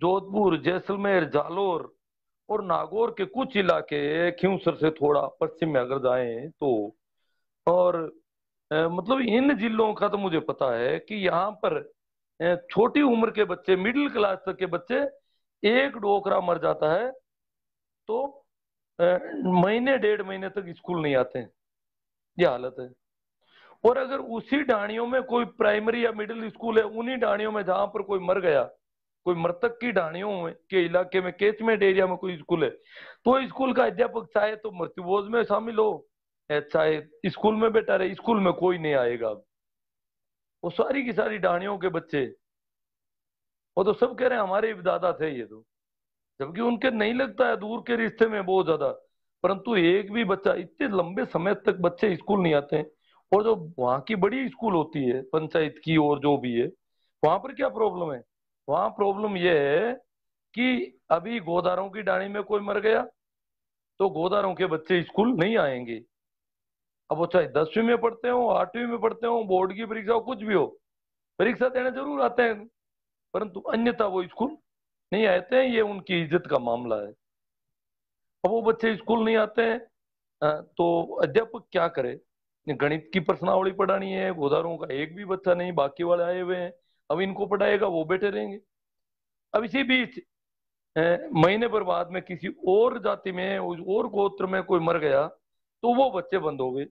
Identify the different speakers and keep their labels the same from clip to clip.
Speaker 1: जोधपुर, जैसलमेर, जालोर और नागौर के कुछ इलाके, खींवसर से थोड़ा पश्चिम में अगर जाएं तो। और मतलब इन जिलों का तो मुझे पता है कि यहाँ पर छोटी उम्र के बच्चे, मिडिल क्लास तक के बच्चे, एक डोकरा मर जाता है तो अ, महीने डेढ़ महीने तक स्कूल नहीं आते हैं। ये हालत है। और अगर उसी ढाणियों में कोई प्राइमरी या मिडिल स्कूल है, उन्हीं ढाणियों में जहां पर कोई मर गया, कोई मृतक की ढाणियों में के इलाके में, कैचमेंट एरिया में कोई स्कूल है, तो स्कूल का अध्यापक चाहे तो मृत्युभोज में शामिल हो, चाहे स्कूल में बैठा रहे, स्कूल में कोई नहीं आएगा। वो सारी की सारी ढाणियों के बच्चे, वो तो सब कह रहे हैं हमारे भी दादा थे ये तो, जबकि उनके नहीं लगता है, दूर के रिश्ते में बहुत ज्यादा। परंतु एक भी बच्चा, इतने लंबे समय तक बच्चे स्कूल नहीं आते हैं। और जो वहाँ की बड़ी स्कूल होती है पंचायत की और जो भी है, वहां पर क्या प्रॉब्लम है? वहां प्रॉब्लम यह है कि अभी गोदारों की डाणी में कोई मर गया तो गोदारों के बच्चे स्कूल नहीं आएंगे। अब वो चाहे 10वीं में पढ़ते हो, 8वीं में पढ़ते हो, बोर्ड की परीक्षा हो, कुछ भी हो, परीक्षा देने जरूर आते हैं, परंतु अन्यथा वो स्कूल नहीं आते हैं। ये उनकी इज्जत का मामला है। अब वो बच्चे स्कूल नहीं आते हैं, तो अध्यापक क्या करे? गणित की प्रश्नावली पढ़ानी है, गोदारों का एक भी बच्चा नहीं, बाकी वाले आए हुए हैं। अब इनको पढ़ाएगा, वो बैठे रहेंगे। अब इसी बीच अ, महीने भर बाद में किसी और जाति में, उस और गोत्र में कोई मर गया तो वो बच्चे बंद हो गए,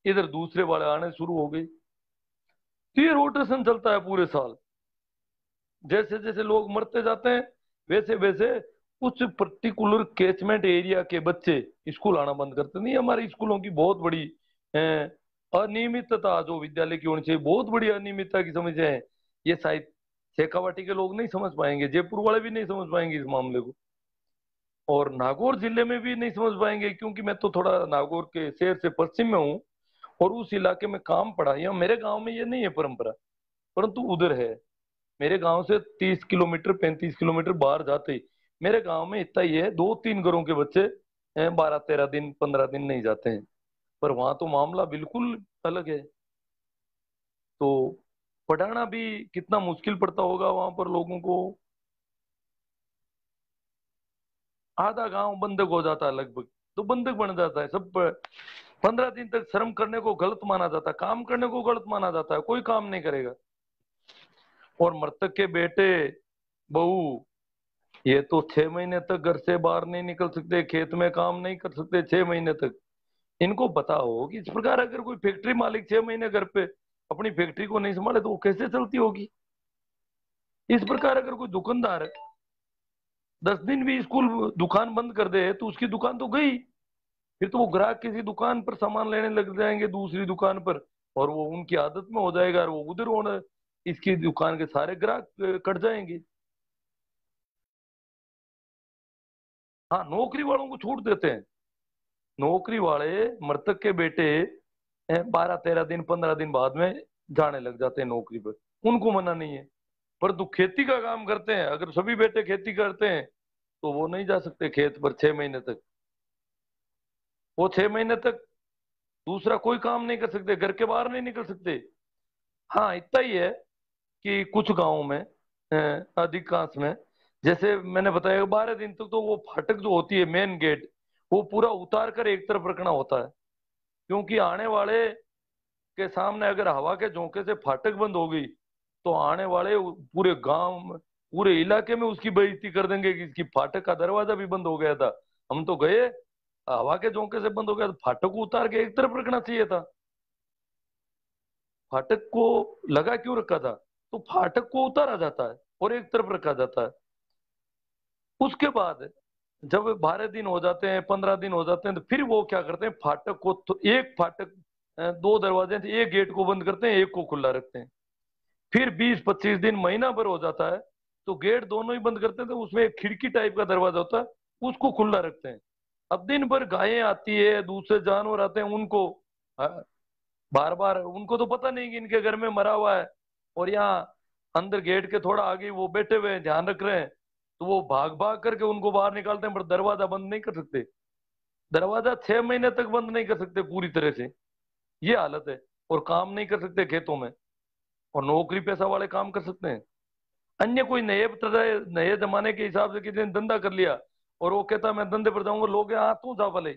Speaker 1: इधर दूसरे वाले आने शुरू हो गए। तो ये रोटेशन चलता है पूरे साल। जैसे जैसे लोग मरते जाते हैं, वैसे वैसे उस पर्टिकुलर कैचमेंट एरिया के बच्चे स्कूल आना बंद करते नहीं। हमारे स्कूलों की बहुत बड़ी अनियमितता जो विद्यालय की होनी चाहिए, बहुत बड़ी अनियमितता की समस्या है। ये शायद शेखावाटी के लोग नहीं समझ पाएंगे, जयपुर वाले भी नहीं समझ पाएंगे इस मामले को, और नागौर जिले में भी नहीं समझ पाएंगे, क्योंकि मैं तो थोड़ा नागौर के शहर से पश्चिम में हूँ और उस इलाके में काम पड़ा। यहाँ मेरे गांव में ये नहीं है परंपरा, परंतु उधर है। मेरे गांव से 30 किलोमीटर, 35 किलोमीटर बाहर जाते ही मेरे गांव में इतना ही है, 2-3 घरों के बच्चे 12-13 दिन, 15 दिन नहीं जाते हैं। पर वहां तो मामला बिल्कुल अलग है। तो पढ़ाना भी कितना मुश्किल पड़ता होगा वहां पर लोगों को। आधा गांव बंधक हो जाता है लगभग, तो बंधक बन जाता है सब। 15 दिन तक श्रम करने को गलत माना जाता है, काम करने को गलत माना जाता है, कोई काम नहीं करेगा। और मृतक के बेटे, बहू, ये तो 6 महीने तक घर से बाहर नहीं निकल सकते, खेत में काम नहीं कर सकते 6 महीने तक। इनको पता हो कि इस प्रकार अगर कोई फैक्ट्री मालिक 6 महीने घर पे अपनी फैक्ट्री को नहीं संभाले तो वो कैसे चलती होगी। इस प्रकार अगर कोई दुकानदार 10 दिन भी स्कूल दुकान बंद कर दे तो उसकी दुकान तो गई। फिर तो वो ग्राहक किसी दुकान पर सामान लेने लग जाएंगे, दूसरी दुकान पर, और वो उनकी आदत में हो जाएगा, और वो उधर होना, इसकी दुकान के सारे ग्राहक कट जाएंगे। हाँ, नौकरी वालों को छूट देते हैं। नौकरी वाले मृतक के बेटे 12-13 दिन, 15 दिन बाद में जाने लग जाते हैं नौकरी पर, उनको मना नहीं है। पर तो खेती का काम करते हैं, अगर सभी बेटे खेती करते हैं तो वो नहीं जा सकते खेत पर 6 महीने तक। वो 6 महीने तक दूसरा कोई काम नहीं कर सकते, घर के बाहर नहीं निकल सकते। हाँ, इतना ही है कि कुछ गांवों में, अधिकांश में, जैसे मैंने बताया, 12 दिन तक तो वो फाटक जो होती है मेन गेट, वो पूरा उतार कर एक तरफ रखना होता है। क्योंकि आने वाले के सामने अगर हवा के झोंके से फाटक बंद हो गई तो आने वाले पूरे गांव में, पूरे इलाके में उसकी बेइज्जती कर देंगे कि इसकी फाटक का दरवाजा भी बंद हो गया था, हम तो गए, हवा के झोंके से बंद हो गया, तो फाटक को उतार के एक तरफ रखना चाहिए था। फाटक को लगा क्यों रखा था? तो फाटक को उतारा जाता है और एक तरफ रखा जाता है। उसके बाद जब 12 दिन हो जाते हैं, 15 दिन हो जाते हैं, तो फिर वो क्या करते हैं, फाटक को तो एक फाटक, दो दरवाजे थे, एक गेट को बंद करते हैं, एक को खुला रखते हैं। फिर 20-25 दिन, महीना भर हो जाता है तो गेट दोनों ही बंद करते हैं, तो उसमें एक खिड़की टाइप का दरवाजा होता है, उसको खुला रखते हैं। अब दिन भर गायें आती है, दूसरे जानवर आते हैं, उनको बार बार, उनको तो पता नहीं कि इनके घर में मरा हुआ है, और यहाँ अंदर गेट के थोड़ा आगे वो बैठे हुए हैं, ध्यान रख रहे हैं, तो वो भाग भाग करके उनको बाहर निकालते हैं, पर दरवाजा बंद नहीं कर सकते। दरवाजा 6 महीने तक बंद नहीं कर सकते पूरी तरह से। ये हालत है। और काम नहीं कर सकते खेतों में, और नौकरी पेशा वाले काम कर सकते हैं। अन्य कोई नए तरह नए जमाने के हिसाब से किसी ने धंधा कर लिया और वो कहता मैं धंधे पर जाऊंगा, लोग हाँ तू जा भले।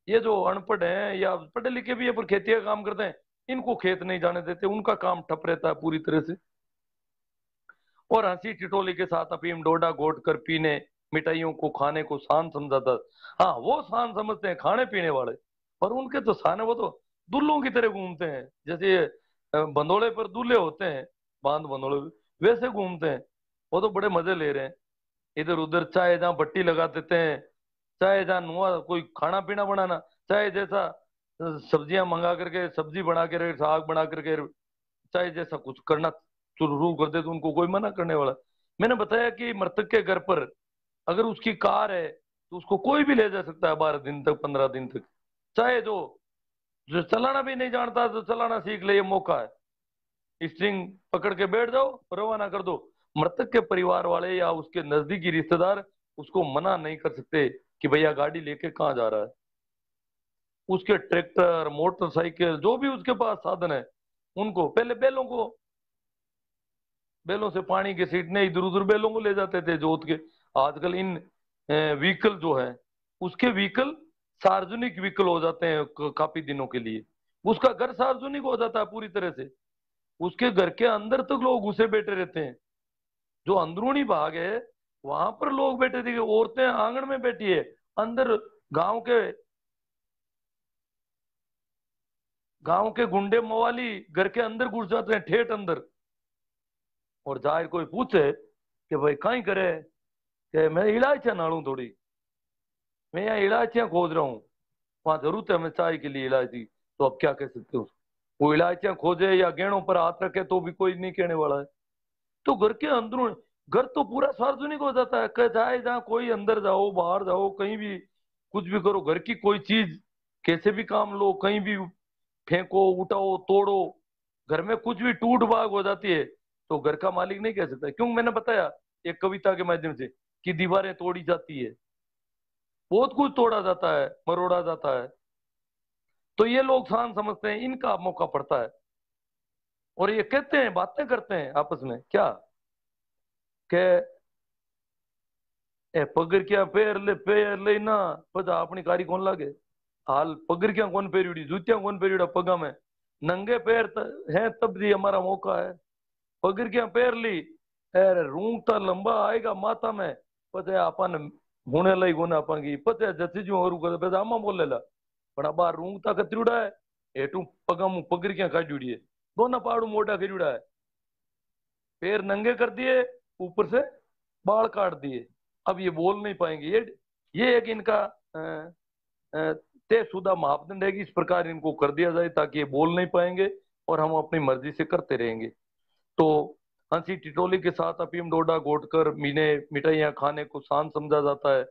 Speaker 1: ये जो अनपढ़ हैं या पढ़े लिखे भी है पर खेती का काम करते हैं, इनको खेत नहीं जाने देते, उनका काम ठप रहता है पूरी तरह से। और हंसी टिटोली के साथ अफीम डोडा घोट कर पीने, मिठाइयों को खाने को शान समझा था। हाँ वो शान समझते हैं खाने पीने वाले, पर उनके तो शान है, वो तो दुल्लों की तरह घूमते हैं, जैसे बंदोले पर दूल्हे होते हैं, बांध बंदोले पे, वैसे घूमते हैं। वो तो बड़े मजे ले रहे हैं, इधर उधर, चाहे जहाँ भट्टी लगा देते हैं, चाहे जहाँ नुआ कोई खाना पीना बनाना, चाहे जैसा सब्जियां मंगा करके सब्जी बना के साग बना करके, चाहे जैसा कुछ करना शुरू कर दे तो उनको कोई मना करने वाला। मैंने बताया कि मृतक के घर पर अगर उसकी कार है तो उसको कोई भी ले जा सकता है 12 दिन तक, 15 दिन तक। चाहे जो जो चलाना भी नहीं जानता तो चलाना सीख ले, ये मौका है, स्ट्रिंग पकड़ के बैठ जाओ, रवाना कर दो। मृतक के परिवार वाले या उसके नजदीकी रिश्तेदार उसको मना नहीं कर सकते कि भैया गाड़ी लेके कहाँ जा रहा है। उसके ट्रैक्टर मोटरसाइकिल जो भी उसके पास साधन है, उनको पहले बैलों से पानी के सीटने इधर उधर बैलों को ले जाते थे जोत के। आजकल इन व्हीकल जो है, उसके व्हीकल सार्वजनिक व्हीकल हो जाते हैं काफी दिनों के लिए। उसका घर सार्वजनिक हो जाता है पूरी तरह से, उसके घर के अंदर तक लोग घुसे बैठे रहते हैं। जो अंदरूनी भाग है वहां पर लोग बैठे थे, औरतें आंगन में बैठी है, अंदर गांव के गुंडे मवाली घर के अंदर घुस जाते हैं, ठेठ अंदर। और जाहिर कोई पूछे कि भाई कहीं करे, कि मैं इलायचियां नाड़ू थोड़ी, मैं यहाँ इलायचियां खोज रहा हूँ, वहां जरूरत है हमें चाय के लिए इलायची, तो अब क्या कह सकते हो। वो इलायचियां खोजे या गहनों पर हाथ रखे तो भी कोई नहीं कहने वाला है। तो घर के अंदरों, घर तो पूरा सार्वजनिक हो जाता है, कह चाहे जहाँ कोई अंदर जाओ बाहर जाओ कहीं भी कुछ भी करो, घर की कोई चीज कैसे भी काम लो, कहीं भी फेंको उठाओ तोड़ो, घर में कुछ भी टूट भाग हो जाती है तो घर का मालिक नहीं कह सकता। क्यों, मैंने बताया एक कविता के माध्यम से कि दीवारें तोड़ी जाती है, बहुत कुछ तोड़ा जाता है, मरोड़ा जाता है। तो ये लोग शान समझते हैं, इनका मौका पड़ता है और ये कहते हैं, बातें करते हैं आपस में क्या, के ए पगर क्या पैर ले ना, पता अपनी कारी कौन लागे। हाल पगर क्या कौन पेरियोडी, जूतियां कौन पेरियोड़ा पगा में, नंगे पैर हैं तब भी हमारा मौका है। पगर क्या पैर ली, अरे रूंगता लंबा आएगा माथा में, पते अपन होने लई गुना पांगी, पते जति जो और कर पे आमा बोलेला, पण अब रूंगता कतरीड़ा है, एटू पगम पगर क्या काढ़ी है, दोना पाड़ू मोटा करीड़ा है, पैर नंगे कर दिए, ऊपर से बाल काट दिए। अब ये बोल नहीं पाएंगे, ये एक इनका अ, अ, तयशुदा मापदंड है कि इस प्रकार इनको कर दिया जाए ताकि ये बोल नहीं पाएंगे और हम अपनी मर्जी से करते रहेंगे। तो हंसी टिटोली के साथ अफीम डोडा घोटकर मीने मिठाइयाँ खाने को शान समझा जाता है।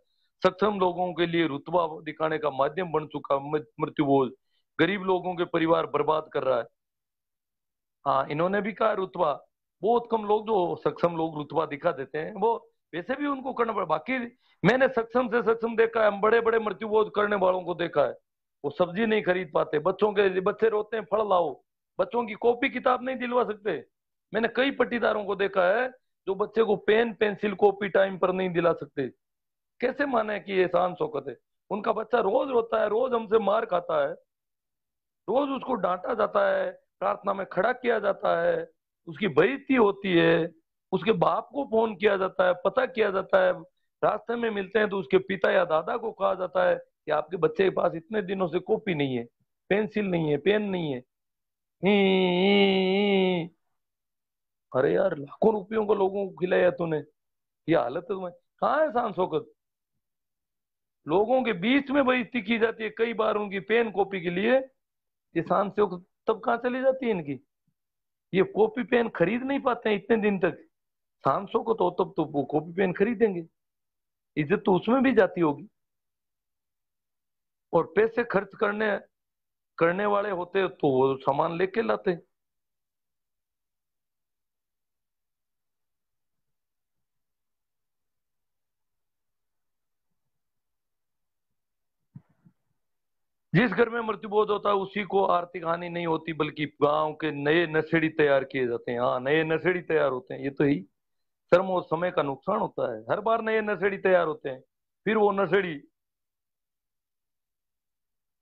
Speaker 1: सक्षम लोगों के लिए रुतबा दिखाने का माध्यम बन चुका मृत्यु बोझ गरीब लोगों के परिवार बर्बाद कर रहा है। हाँ इन्होंने भी कहा रुतबा, बहुत कम लोग जो सक्षम लोग रुतबा दिखा देते हैं, वो वैसे भी उनको करना पड़ा। बाकी मैंने सक्षम से सक्षम देखा है, हम बड़े बड़े मृत्युबोध करने वालों को देखा है, वो सब्जी नहीं खरीद पाते, बच्चों के लिए बच्चे रोते हैं फल लाओ, बच्चों की कॉपी किताब नहीं दिलवा सकते। मैंने कई पट्टीदारों को देखा है जो बच्चे को पेन पेंसिल कॉपी टाइम पर नहीं दिला सकते। कैसे माने कि ये शान शौकत है। उनका बच्चा रोज रोता है, रोज हमसे मार खाता है, रोज उसको डांटा जाता है, प्रार्थना में खड़ा किया जाता है, उसकी बेइज्जती होती है, उसके बाप को फोन किया जाता है, पता किया जाता है, रास्ते में मिलते हैं तो उसके पिता या दादा को कहा जाता है कि आपके बच्चे के पास इतने दिनों से कॉपी नहीं है, पेंसिल नहीं है, पेन नहीं है। ही, ही, ही। अरे यार लाखों रुपयों को लोगों को खिलाया तूने, ये हालत है तुम्हें। कहाँ है शान शौकत। लोगों के बीच में बेइज्जती की जाती है कई बार उनकी पेन कॉपी के लिए, ये शान शौकत तब कहाँ चली जाती है इनकी। ये कॉपी पेन खरीद नहीं पाते हैं इतने दिन तक, 500 को तो तब तो वो कॉपी पेन खरीदेंगे, इज्जत तो उसमें भी जाती होगी। और पैसे खर्च करने करने वाले होते तो वो सामान लेके लाते। जिस घर में मृत्युबोध होता है उसी को आर्थिक हानि नहीं होती, बल्कि गांव के नए नशेड़ी तैयार किए जाते हैं। हाँ, नए नशेड़ी तैयार होते हैं, ये तो ही श्रम और समय का नुकसान होता है। हर बार नए नशेड़ी तैयार होते हैं, फिर वो नशेड़ी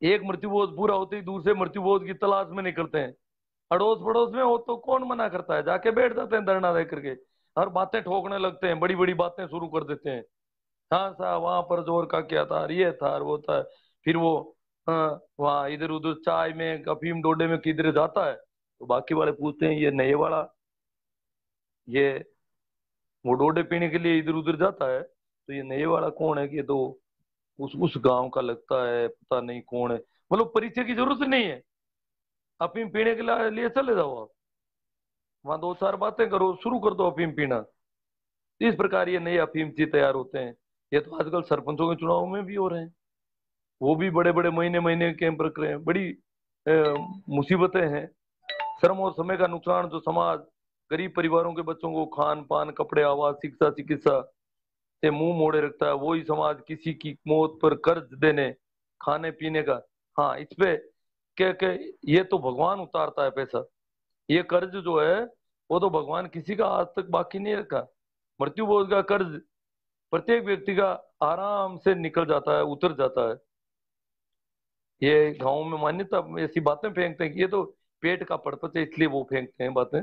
Speaker 1: एक मृत्युबोध पूरा होते ही दूसरे मृत्युबोध की तलाश में निकलते हैं। अड़ोस पड़ोस में हो तो कौन मना करता है, जाके बैठ जाते हैं धरना दे करके, हर बातें ठोकने लगते हैं, बड़ी बड़ी बातें शुरू कर देते हैं। हाँ साहब, वहां पर जोर का क्या था, ये था और वो था। फिर वो वहाँ इधर उधर चाय में अफीम डोडे में किधर जाता है, तो बाकी वाले पूछते हैं ये नए वाला, ये वो डोडे पीने के लिए इधर उधर जाता है, तो ये नए वाला कौन है, कि ये तो उस गांव का लगता है, पता नहीं कौन है। मतलब परिचय की जरूरत नहीं है, अफीम पीने के लिए चले जाओ आप, वहां दो चार बातें करो, शुरू कर दो अफीम पीना। इस प्रकार ये नए अफीमची तैयार होते हैं। ये तो आजकल सरपंचों के चुनाव में भी हो रहे हैं, वो भी बड़े बड़े महीने महीने कैंप रख रहे हैं। बड़ी मुसीबतें हैं। श्रम और समय का नुकसान जो समाज गरीब परिवारों के बच्चों को खान पान कपड़े आवास शिक्षा चिकित्सा से मुंह मोड़े रखता है, वही समाज किसी की मौत पर कर्ज देने खाने पीने का, हाँ इस पे के ये तो भगवान उतारता है पैसा। ये कर्ज जो है वो तो भगवान किसी का आज तक बाकी नहीं रखा। मृत्यु बोझ का कर्ज प्रत्येक व्यक्ति का आराम से निकल जाता है, उतर जाता है। ये गाँव में मान्यता ऐसी बातें फेंकते हैं कि ये तो पेट का पर्पस है, इसलिए वो फेंकते हैं बातें।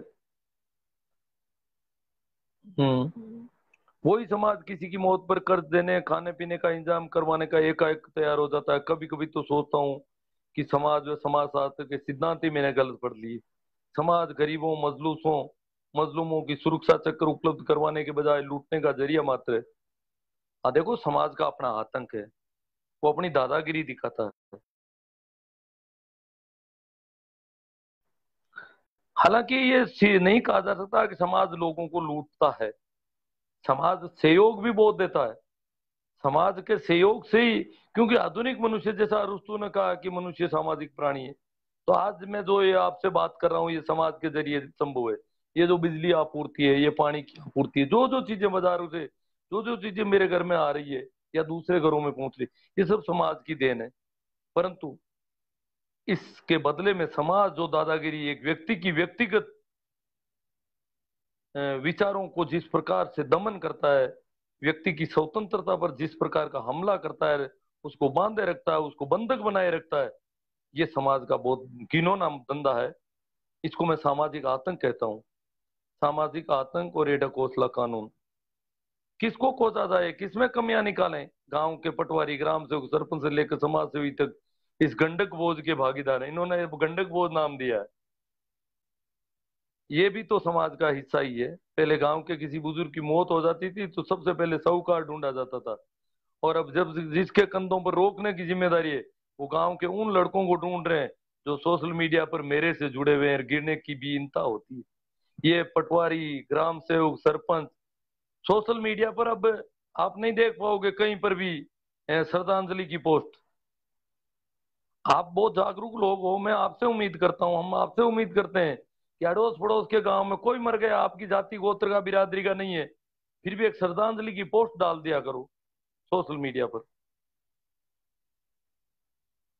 Speaker 1: हम्म। वही समाज किसी की मौत पर कर्ज देने खाने पीने का इंतजाम करवाने का एकाएक तैयार हो जाता है। कभी कभी तो सोचता हूँ कि समाज व समाज शास्त्र के सिद्धांत ही मैंने गलत पढ़ लिए। समाज गरीबों मजलूमों की सुरक्षा चक्र उपलब्ध करवाने के बजाय लूटने का जरिया मात्र है। हाँ देखो, समाज का अपना आतंक है, वो अपनी दादागिरी दिखाता है। हालांकि ये नहीं कहा जा सकता कि समाज लोगों को लूटता है। समाज सहयोग भी बहुत देता है, समाज के सहयोग से ही, क्योंकि आधुनिक मनुष्य, जैसा अरस्तु ने कहा कि मनुष्य सामाजिक प्राणी है, तो आज मैं जो ये आपसे बात कर रहा हूँ ये समाज के जरिए संभव है। ये जो बिजली आपूर्ति है, ये पानी की आपूर्ति है, जो जो चीजें बाजारों से, जो जो चीजें मेरे घर में आ रही है या दूसरे घरों में पहुंच रही, ये सब समाज की देन है। परंतु इसके बदले में समाज जो दादागिरी, एक व्यक्ति की व्यक्तिगत विचारों को जिस प्रकार से दमन करता है, व्यक्ति की स्वतंत्रता पर जिस प्रकार का हमला करता है, उसको बांधे रखता है, उसको बंधक बनाए रखता है, ये समाज का बहुत घिनौना धंधा है। इसको मैं सामाजिक आतंक कहता हूँ। सामाजिक आतंक और ये ढकोसला कानून किसको कोसा जाए, किसमें कमियां निकालें। गांव के पटवारी, ग्राम सेवक, सरपंच से लेकर समाज सेवी तक इस गंडक बोझ के भागीदार हैं। इन्होंने गंडक बोझ नाम दिया है। ये भी तो समाज का हिस्सा ही है। पहले गांव के किसी बुजुर्ग की मौत हो जाती थी तो सबसे पहले साहूकार ढूंढा जाता था, और अब जब जिसके कंधों पर रोकने की जिम्मेदारी है, वो गांव के उन लड़कों को ढूंढ रहे हैं जो सोशल मीडिया पर मेरे से जुड़े हुए हैं, गिरने की भी इनता होती है। ये पटवारी, ग्राम सेवक, सरपंच, सोशल मीडिया पर अब आप नहीं देख पाओगे कहीं पर भी श्रद्धांजलि की पोस्ट। आप बहुत जागरूक लोग हो, मैं आपसे उम्मीद करता हूँ, हम आपसे उम्मीद करते हैं कि अड़ोस पड़ोस के गांव में कोई मर गया, आपकी जाति गोत्र का बिरादरी का नहीं है, फिर भी एक श्रद्धांजलि की पोस्ट डाल दिया करो सोशल मीडिया पर।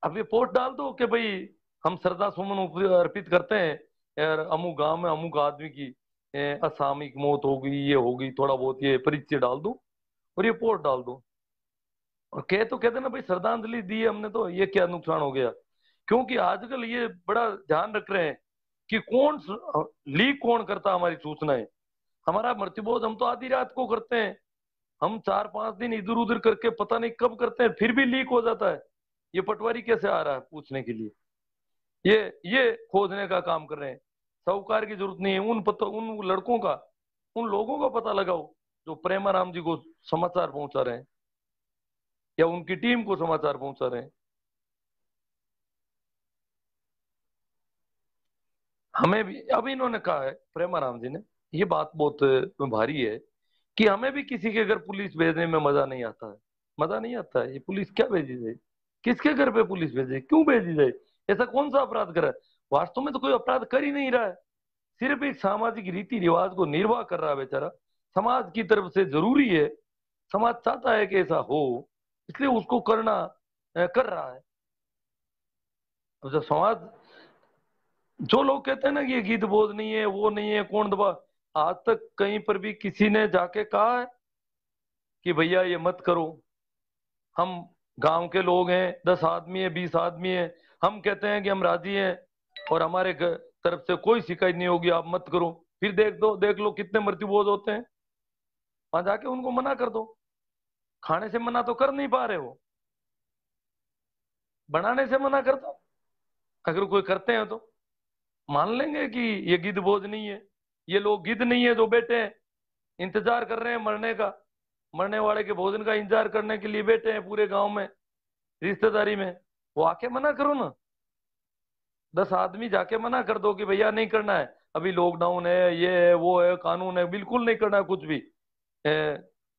Speaker 1: अब ये पोस्ट डाल दो कि भाई हम श्रद्धा सुमन अर्पित करते हैं यार, अमुक गांव में अमुक आदमी की असामयिक मौत हो गई, ये हो गई, थोड़ा बहुत ये परिचय डाल दो और ये पोस्ट डाल दो, और कह तो कहते ना भाई श्रद्धांजलि दी है हमने, तो ये क्या नुकसान हो गया। क्योंकि आजकल ये बड़ा ध्यान रख रहे हैं कि कौन लीक कौन करता है हमारी सूचनाएं। हमारा मृत्युबोध हम तो आधी रात को करते हैं, हम 4-5 दिन इधर उधर करके पता नहीं कब करते हैं, फिर भी लीक हो जाता है। ये पटवारी कैसे आ रहा है पूछने के लिए, ये खोजने का काम कर रहे हैं। साहूकार की जरूरत नहीं है, उन लड़कों का, उन लोगों का पता लगाओ जो प्रेमाराम जी को समाचार पहुंचा रहे हैं या उनकी टीम को समाचार पहुंचा रहे हैं। हमें भी, अभी इन्होंने कहा है प्रेमाराम जी ने, ये बात बहुत भारी है, कि हमें भी किसी के घर पुलिस भेजने में मजा नहीं आता है। मजा नहीं आता है, ये पुलिस क्या भेजी जाए, किसके घर पे पुलिस भेजे, क्यों भेजी जाए, ऐसा कौन सा अपराध करा है। वास्तव में तो कोई अपराध कर ही नहीं रहा है, सिर्फ एक सामाजिक रीति रिवाज को निर्वाह कर रहा है बेचारा। समाज की तरफ से जरूरी है, समाज चाहता है कि ऐसा हो, इसलिए उसको करना कर रहा है। जो समाज, जो लोग कहते हैं ना कि ये गीत बोझ नहीं है, वो नहीं है, कौन दबा, आज तक कहीं पर भी किसी ने जाके कहा है कि भैया ये मत करो? हम गांव के लोग हैं, 10 आदमी है, 20 आदमी है, हम कहते हैं कि हम राजी हैं और हमारे तरफ से कोई शिकायत नहीं होगी, आप मत करो। फिर देख लो कितने मृत्युबोध होते हैं। वहां जाके उनको मना कर दो। खाने से मना तो कर नहीं पा रहे हो, बनाने से मना कर दो। अगर कोई करते हैं तो मान लेंगे कि ये गिद्ध बोझ नहीं है। ये लोग गिद्ध नहीं है जो बैठे हैं, इंतजार कर रहे हैं मरने का, मरने वाले के भोजन का इंतजार करने के लिए बैठे हैं पूरे गांव में, रिश्तेदारी में। वो आके मना करो ना, 10 आदमी जाके मना कर दो कि भैया नहीं करना है, अभी लॉकडाउन है, ये है, वो है, कानून है, बिल्कुल नहीं करना है कुछ भी।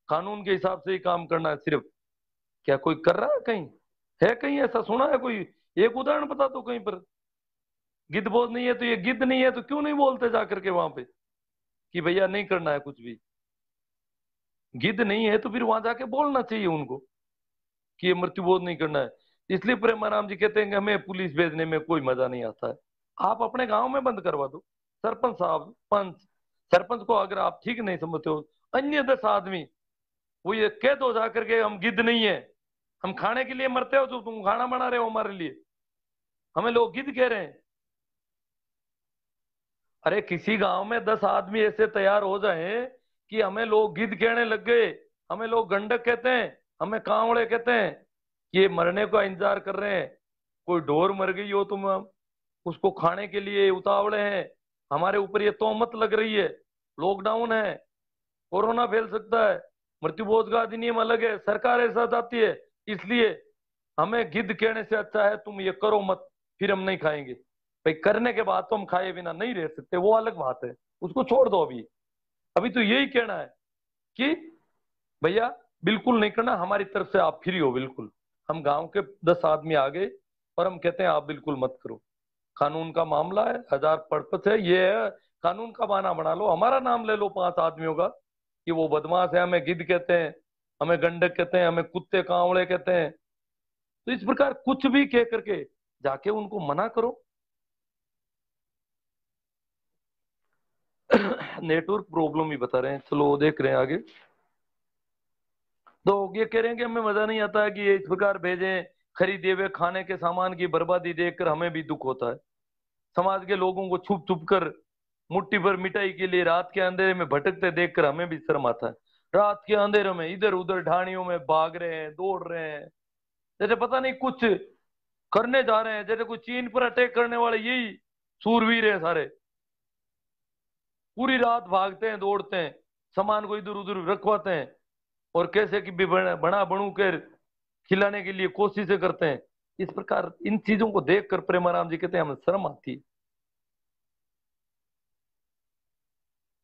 Speaker 1: कानून के हिसाब से ही काम करना है सिर्फ। क्या कोई कर रहा है कहीं? है कहीं ऐसा सुना है कोई? एक उदाहरण बता दो कहीं पर। गिद्ध बोझ नहीं है तो ये गिद्ध नहीं है तो क्यों नहीं बोलते जा करके वहां पे कि भैया नहीं करना है कुछ भी? गिद्ध नहीं है तो फिर वहां जाके बोलना चाहिए उनको कि ये मृत्युबोध नहीं करना है। इसलिए प्रेमाराम जी कहते हैं कि हमें पुलिस भेजने में कोई मजा नहीं आता है। आप अपने गांव में बंद करवा दो। सरपंच साहब, पंच, सरपंच को अगर आप ठीक नहीं समझते हो, अन्य 10 आदमी वो ये कह दो जाकर के हम गिद्ध नहीं है, हम खाने के लिए मरते हो, जो तुम खाना बना रहे हो हमारे लिए, हमें लोग गिद्ध कह रहे हैं। अरे किसी गांव में 10 आदमी ऐसे तैयार हो जाए कि हमें लोग गिद्ध कहने लग गए, हमें लोग गंडक कहते हैं, हमें कांवड़े कहते हैं, कि ये मरने का इंतजार कर रहे हैं। कोई ढोर मर गई हो तुम, उसको खाने के लिए उतावले हैं, हमारे ऊपर ये तोहमत लग रही है, लॉकडाउन है, कोरोना फैल सकता है, मृत्युबोध का अधिनियम अलग है, सरकार ऐसा चाहती है, इसलिए हमें गिद्ध कहने से अच्छा है तुम ये करो मत, फिर हम नहीं खाएंगे। भाई करने के बाद तो हम खाए बिना नहीं रह सकते, वो अलग बात है, उसको छोड़ दो अभी। अभी तो यही कहना है कि भैया बिल्कुल नहीं करना, हमारी तरफ से आप फ्री हो बिल्कुल। हम गांव के 10 आदमी आ गए और हम कहते हैं आप बिल्कुल मत करो। कानून का मामला है, हजार पर्पस है, ये है, कानून का बहाना बना लो, हमारा नाम ले लो 5 आदमियों का कि वो बदमाश है, हमें गिद्ध कहते हैं, हमें गंडक कहते हैं, हमें कुत्ते कांवड़े कहते हैं। तो इस प्रकार कुछ भी कह करके जाके उनको मना करो। नेटवर्क प्रॉब्लम ही बता रहे हैं, चलो देख रहे हैं आगे। तो ये कह रहे हैं कि हमें मजा नहीं आता है कि ये इस प्रकार भेजें, खरीदे हुए खाने के सामान की बर्बादी देखकर हमें भी दुख होता है। समाज के लोगों को छुप छुप कर मुट्ठी भर मिठाई के लिए रात के अंधेरे में भटकते देखकर हमें भी शर्म आता है। रात के अंधेरे में इधर उधर ढाणियों में भाग रहे हैं, दौड़ रहे हैं, जैसे पता नहीं कुछ करने जा रहे हैं, जैसे कोई चीन पर अटैक करने वाले यही सूरवीर हैं सारे। पूरी रात भागते हैं, दौड़ते हैं, सामान को इधर उधर रखवाते हैं और कैसे कि भी बना बनू कर खिलाने के लिए कोशिशें करते हैं। इस प्रकार इन चीजों को देखकर प्रेमाराम जी कहते हैं हमें शर्म आती है।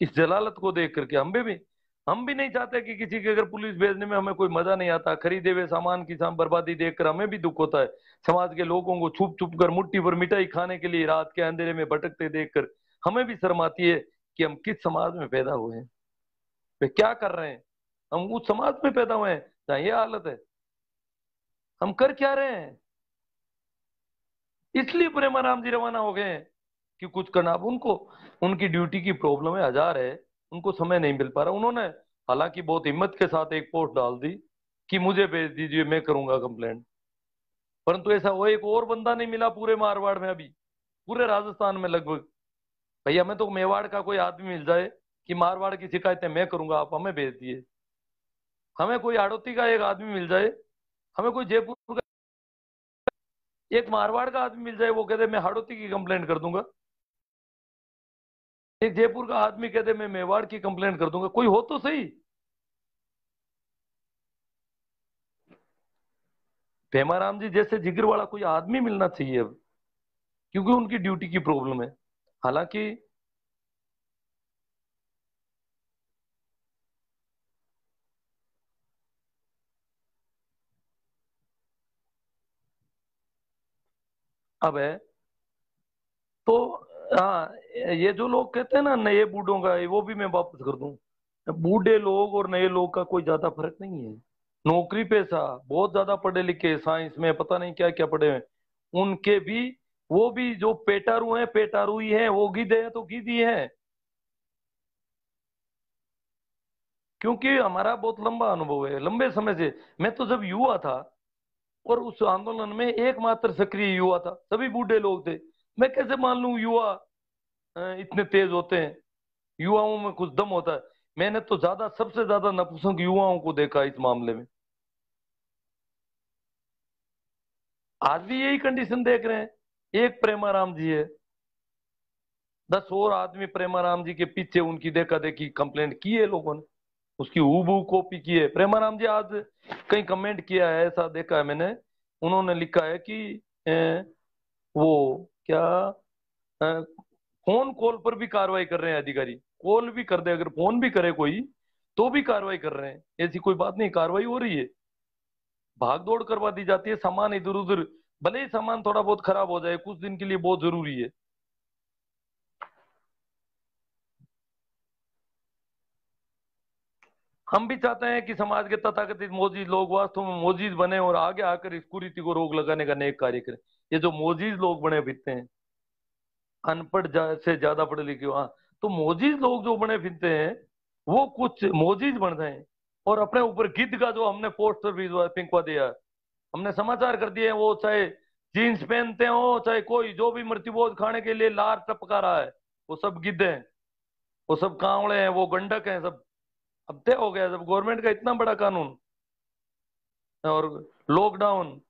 Speaker 1: इस जलालत को देख करके हम भी नहीं चाहते कि किसी के अगर पुलिस भेजने में हमें कोई मजा नहीं आता। खरीदे हुए सामान की बर्बादी देखकर हमें भी दुख होता है। समाज के लोगों को छुप छुप कर मुट्ठी भर मिठाई खाने के लिए रात के अंधेरे में भटकते देखकर हमें भी शर्म आती है कि हम किस समाज में पैदा हुए हैं, वे क्या कर रहे हैं। हम उस समाज में पैदा हुए हैं जहाँ ये हालत है, हम कर क्या रहे हैं? इसलिए प्रेमाराम जी रवाना हो गए हैं कि कुछ करना। अब उनको उनकी ड्यूटी की प्रॉब्लम है, हजार है, उनको समय नहीं मिल पा रहा। उन्होंने हालांकि बहुत हिम्मत के साथ एक पोस्ट डाल दी कि मुझे भेज दीजिए, मैं करूंगा कंप्लेंट। परंतु ऐसा वो एक और बंदा नहीं मिला पूरे मारवाड़ में अभी, पूरे राजस्थान में लगभग। भैया हमें तो मेवाड़ का कोई आदमी मिल जाए कि मारवाड़ की शिकायतें मैं करूंगा, आप हमें भेज दिए। हमें कोई हाड़ौती का एक आदमी मिल जाए, हमें कोई जयपुर का एक मारवाड़ का आदमी मिल जाए, वो कहते मैं हाड़ौती की कंप्लेंट कर दूंगा। एक जयपुर का आदमी कहते मैं मेवाड़ की कंप्लेंट कर दूंगा। कोई हो तो सही। पेमाराम जी जैसे जिगर वाला कोई आदमी मिलना चाहिए अब, क्योंकि उनकी ड्यूटी की प्रॉब्लम है। हालांकि अब है तो, हाँ, ये जो लोग कहते हैं ना नए बूढ़ों का, वो भी मैं वापस कर दूं। बूढ़े लोग और नए लोग का कोई ज्यादा फर्क नहीं है। नौकरी पेशा बहुत ज्यादा पढ़े लिखे, साइंस में पता नहीं क्या क्या पढ़े हुए, उनके भी वो भी जो पेटारू हैं पेटारू ही हैं, वो गिद्ध है तो गिद्ध ही है। क्योंकि हमारा बहुत लंबा अनुभव है, लंबे समय से। मैं तो जब युवा था और उस आंदोलन में एकमात्र सक्रिय युवा था, सभी बूढ़े लोग थे। मैं कैसे मान लूं युवा इतने तेज होते हैं, युवाओं में कुछ दम होता है। मैंने तो ज्यादा, सबसे ज्यादा नपुंसक युवाओं को देखा इस मामले में। आज भी यही कंडीशन देख रहे हैं। एक प्रेमाराम जी है, 10 और आदमी प्रेमाराम जी के पीछे उनकी देखा देखी कंप्लेंट की है लोगों ने, उसकी हूबहू कॉपी की है। प्रेमाराम जी आज कहीं कमेंट किया है, ऐसा देखा है मैंने। उन्होंने लिखा है कि वो क्या, फोन कॉल पर भी कार्रवाई कर रहे हैं अधिकारी। कॉल भी कर दे, अगर फोन भी करे कोई, तो भी कार्रवाई कर रहे हैं। ऐसी कोई बात नहीं, कार्रवाई हो रही है। भाग दौड़ करवा दी जाती है, सामान इधर उधर, भले ही सामान थोड़ा बहुत खराब हो जाए कुछ दिन के लिए, बहुत जरूरी है। हम भी चाहते हैं कि समाज के तथाकथित मोजीज लोग वास्तव में मोजीज बने और आगे आकर इस कुरीति को रोक लगाने का नेक कार्य करें। ये जो मोजीज लोग बने फिरते हैं, अनपढ़ से ज्यादा पढ़े लिखे, हाँ, तो मोजीज लोग जो बने फिरते हैं, वो कुछ मोजीज बन रहे हैं। और अपने ऊपर गिद्ध का जो हमने पोस्टर भी पिंकवा दिया, हमने समाचार कर दिए हैं, वो चाहे जीन्स पहनते हो, चाहे कोई जो भी मृत्युभोज खाने के लिए लार टपका रहा है, वो सब गिद्ध हैं, वो सब कांवड़े हैं, वो गंडक हैं सब। अब तय हो गया जब गवर्नमेंट का इतना बड़ा कानून और लॉकडाउन,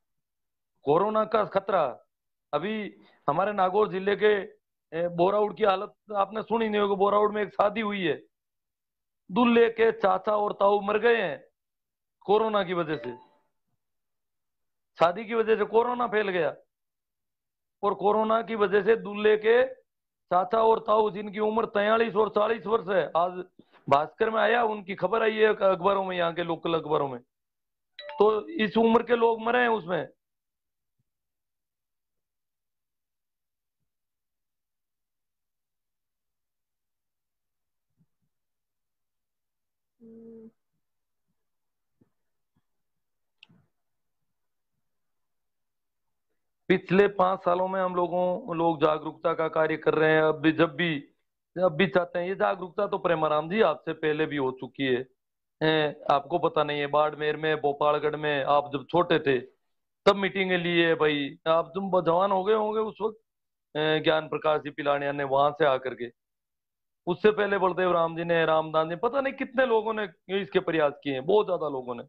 Speaker 1: कोरोना का खतरा। अभी हमारे नागौर जिले के बोराउड की हालत आपने सुनी नहीं होगी। बोराउड में एक शादी हुई है, दूल्हे के चाचा और ताऊ मर गए हैं कोरोना की वजह से। शादी की वजह से कोरोना फैल गया, और कोरोना की वजह से दूल्हे के चाचा और ताऊ, जिनकी उम्र 43 और 40 वर्ष है, आज भास्कर में आया, उनकी खबर आई है अखबारों में, यहाँ के लोकल अखबारों में। तो इस उम्र के लोग मरे हैं उसमें। पिछले 5 सालों में हम लोग जागरूकता का कार्य कर रहे हैं। अब भी जब भी चाहते हैं, ये जागरूकता तो प्रेमाराम जी आपसे पहले भी हो चुकी है। आपको पता नहीं है, बाड़मेर में, भोपालगढ़ में आप जब छोटे थे तब मीटिंगें लिए भाई। आप तुम जवान हो गए होंगे उस वक्त, ज्ञान प्रकाश जी पिलानिया ने वहां से आकर के। उससे पहले बलदेव राम जी ने, रामदास जी, पता नहीं कितने लोगों ने इसके प्रयास किए हैं, बहुत ज्यादा लोगों ने।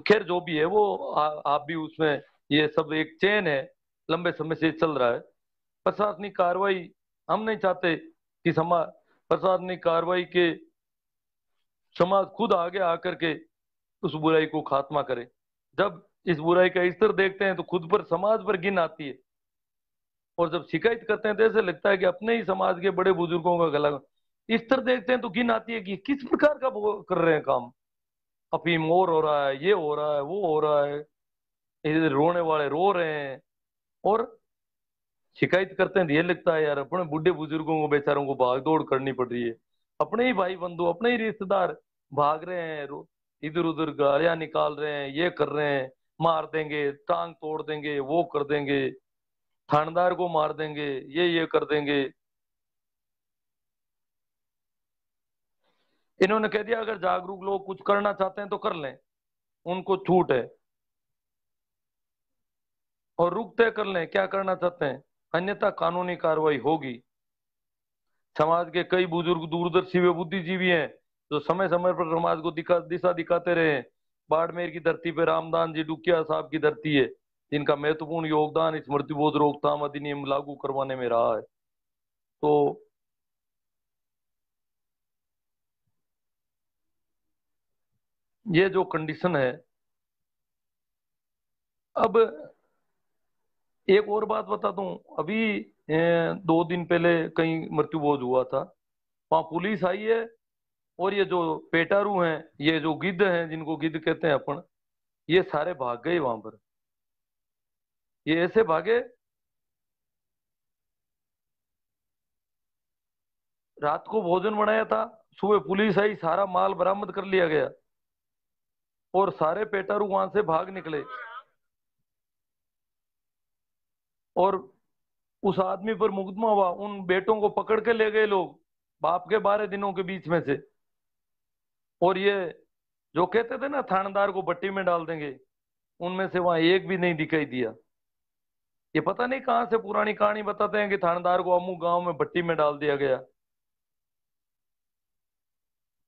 Speaker 1: खैर जो भी है वो, आप भी उसमें, ये सब एक चेन है, लंबे समय से चल रहा है। प्रशासनिक कार्रवाई, हम नहीं चाहते कि समाज, प्रशासनिक कार्रवाई के, समाज खुद आगे आकर के उस बुराई को खात्मा करे। जब इस बुराई का स्तर देखते हैं तो खुद पर, समाज पर घिन आती है। और जब शिकायत करते हैं तो ऐसे लगता है कि अपने ही समाज के बड़े बुजुर्गों का गला। स्तर देखते हैं तो घिन आती है कि किस प्रकार का वो कर रहे हैं काम। अफीम और हो रहा है, ये हो रहा है, वो हो रहा है, इधर रोने वाले रो रहे हैं। और शिकायत करते हैं तो ये लगता है यार, अपने बूढ़े बुजुर्गों को बेचारों को भाग दौड़ करनी पड़ रही है। अपने ही भाई बंधु, अपने ही रिश्तेदार भाग रहे हैं, इधर उधर गालियां निकाल रहे हैं, ये कर रहे हैं, मार देंगे, टांग तोड़ देंगे, वो कर देंगे, थानेदार को मार देंगे, ये कर देंगे। इन्होंने कह दिया अगर जागरूक लोग कुछ करना चाहते हैं तो कर लें, उनको छूट है, और रुक तय कर लें क्या करना चाहते हैं, अन्यथा कानूनी कार्रवाई होगी। समाज के कई बुजुर्ग दूरदर्शी व बुद्धिजीवी हैं जो समय समय पर समाज को दिशा दिखाते रहे हैं। बाड़मेर की धरती पर रामदास जी डुकिया साहब की धरती है, जिनका महत्वपूर्ण योगदान इस मृत्युबोध रोकथाम अधिनियम लागू करवाने में रहा है। तो ये जो कंडीशन है। अब एक और बात बता दूं, अभी 2 दिन पहले कहीं मृत्युभोज हुआ था, वहां पुलिस आई है, और ये जो पेटारू हैं, ये जो गिद्ध हैं, जिनको गिद्ध कहते हैं अपन, ये सारे भाग गए वहां पर। ये ऐसे भागे, रात को भोजन बनाया था, सुबह पुलिस आई, सारा माल बरामद कर लिया गया, और सारे पेटारू वहां से भाग निकले। और उस आदमी पर मुकदमा हुआ, उन बेटों को पकड़ के ले गए लोग बाप के 12 दिनों के बीच में से। और ये जो कहते थे ना थानेदार को भट्टी में डाल देंगे, उनमें से वहां एक भी नहीं दिखाई दिया। ये पता नहीं कहां से पुरानी कहानी बताते हैं कि थानेदार को अमू गांव में भट्टी में डाल दिया गया।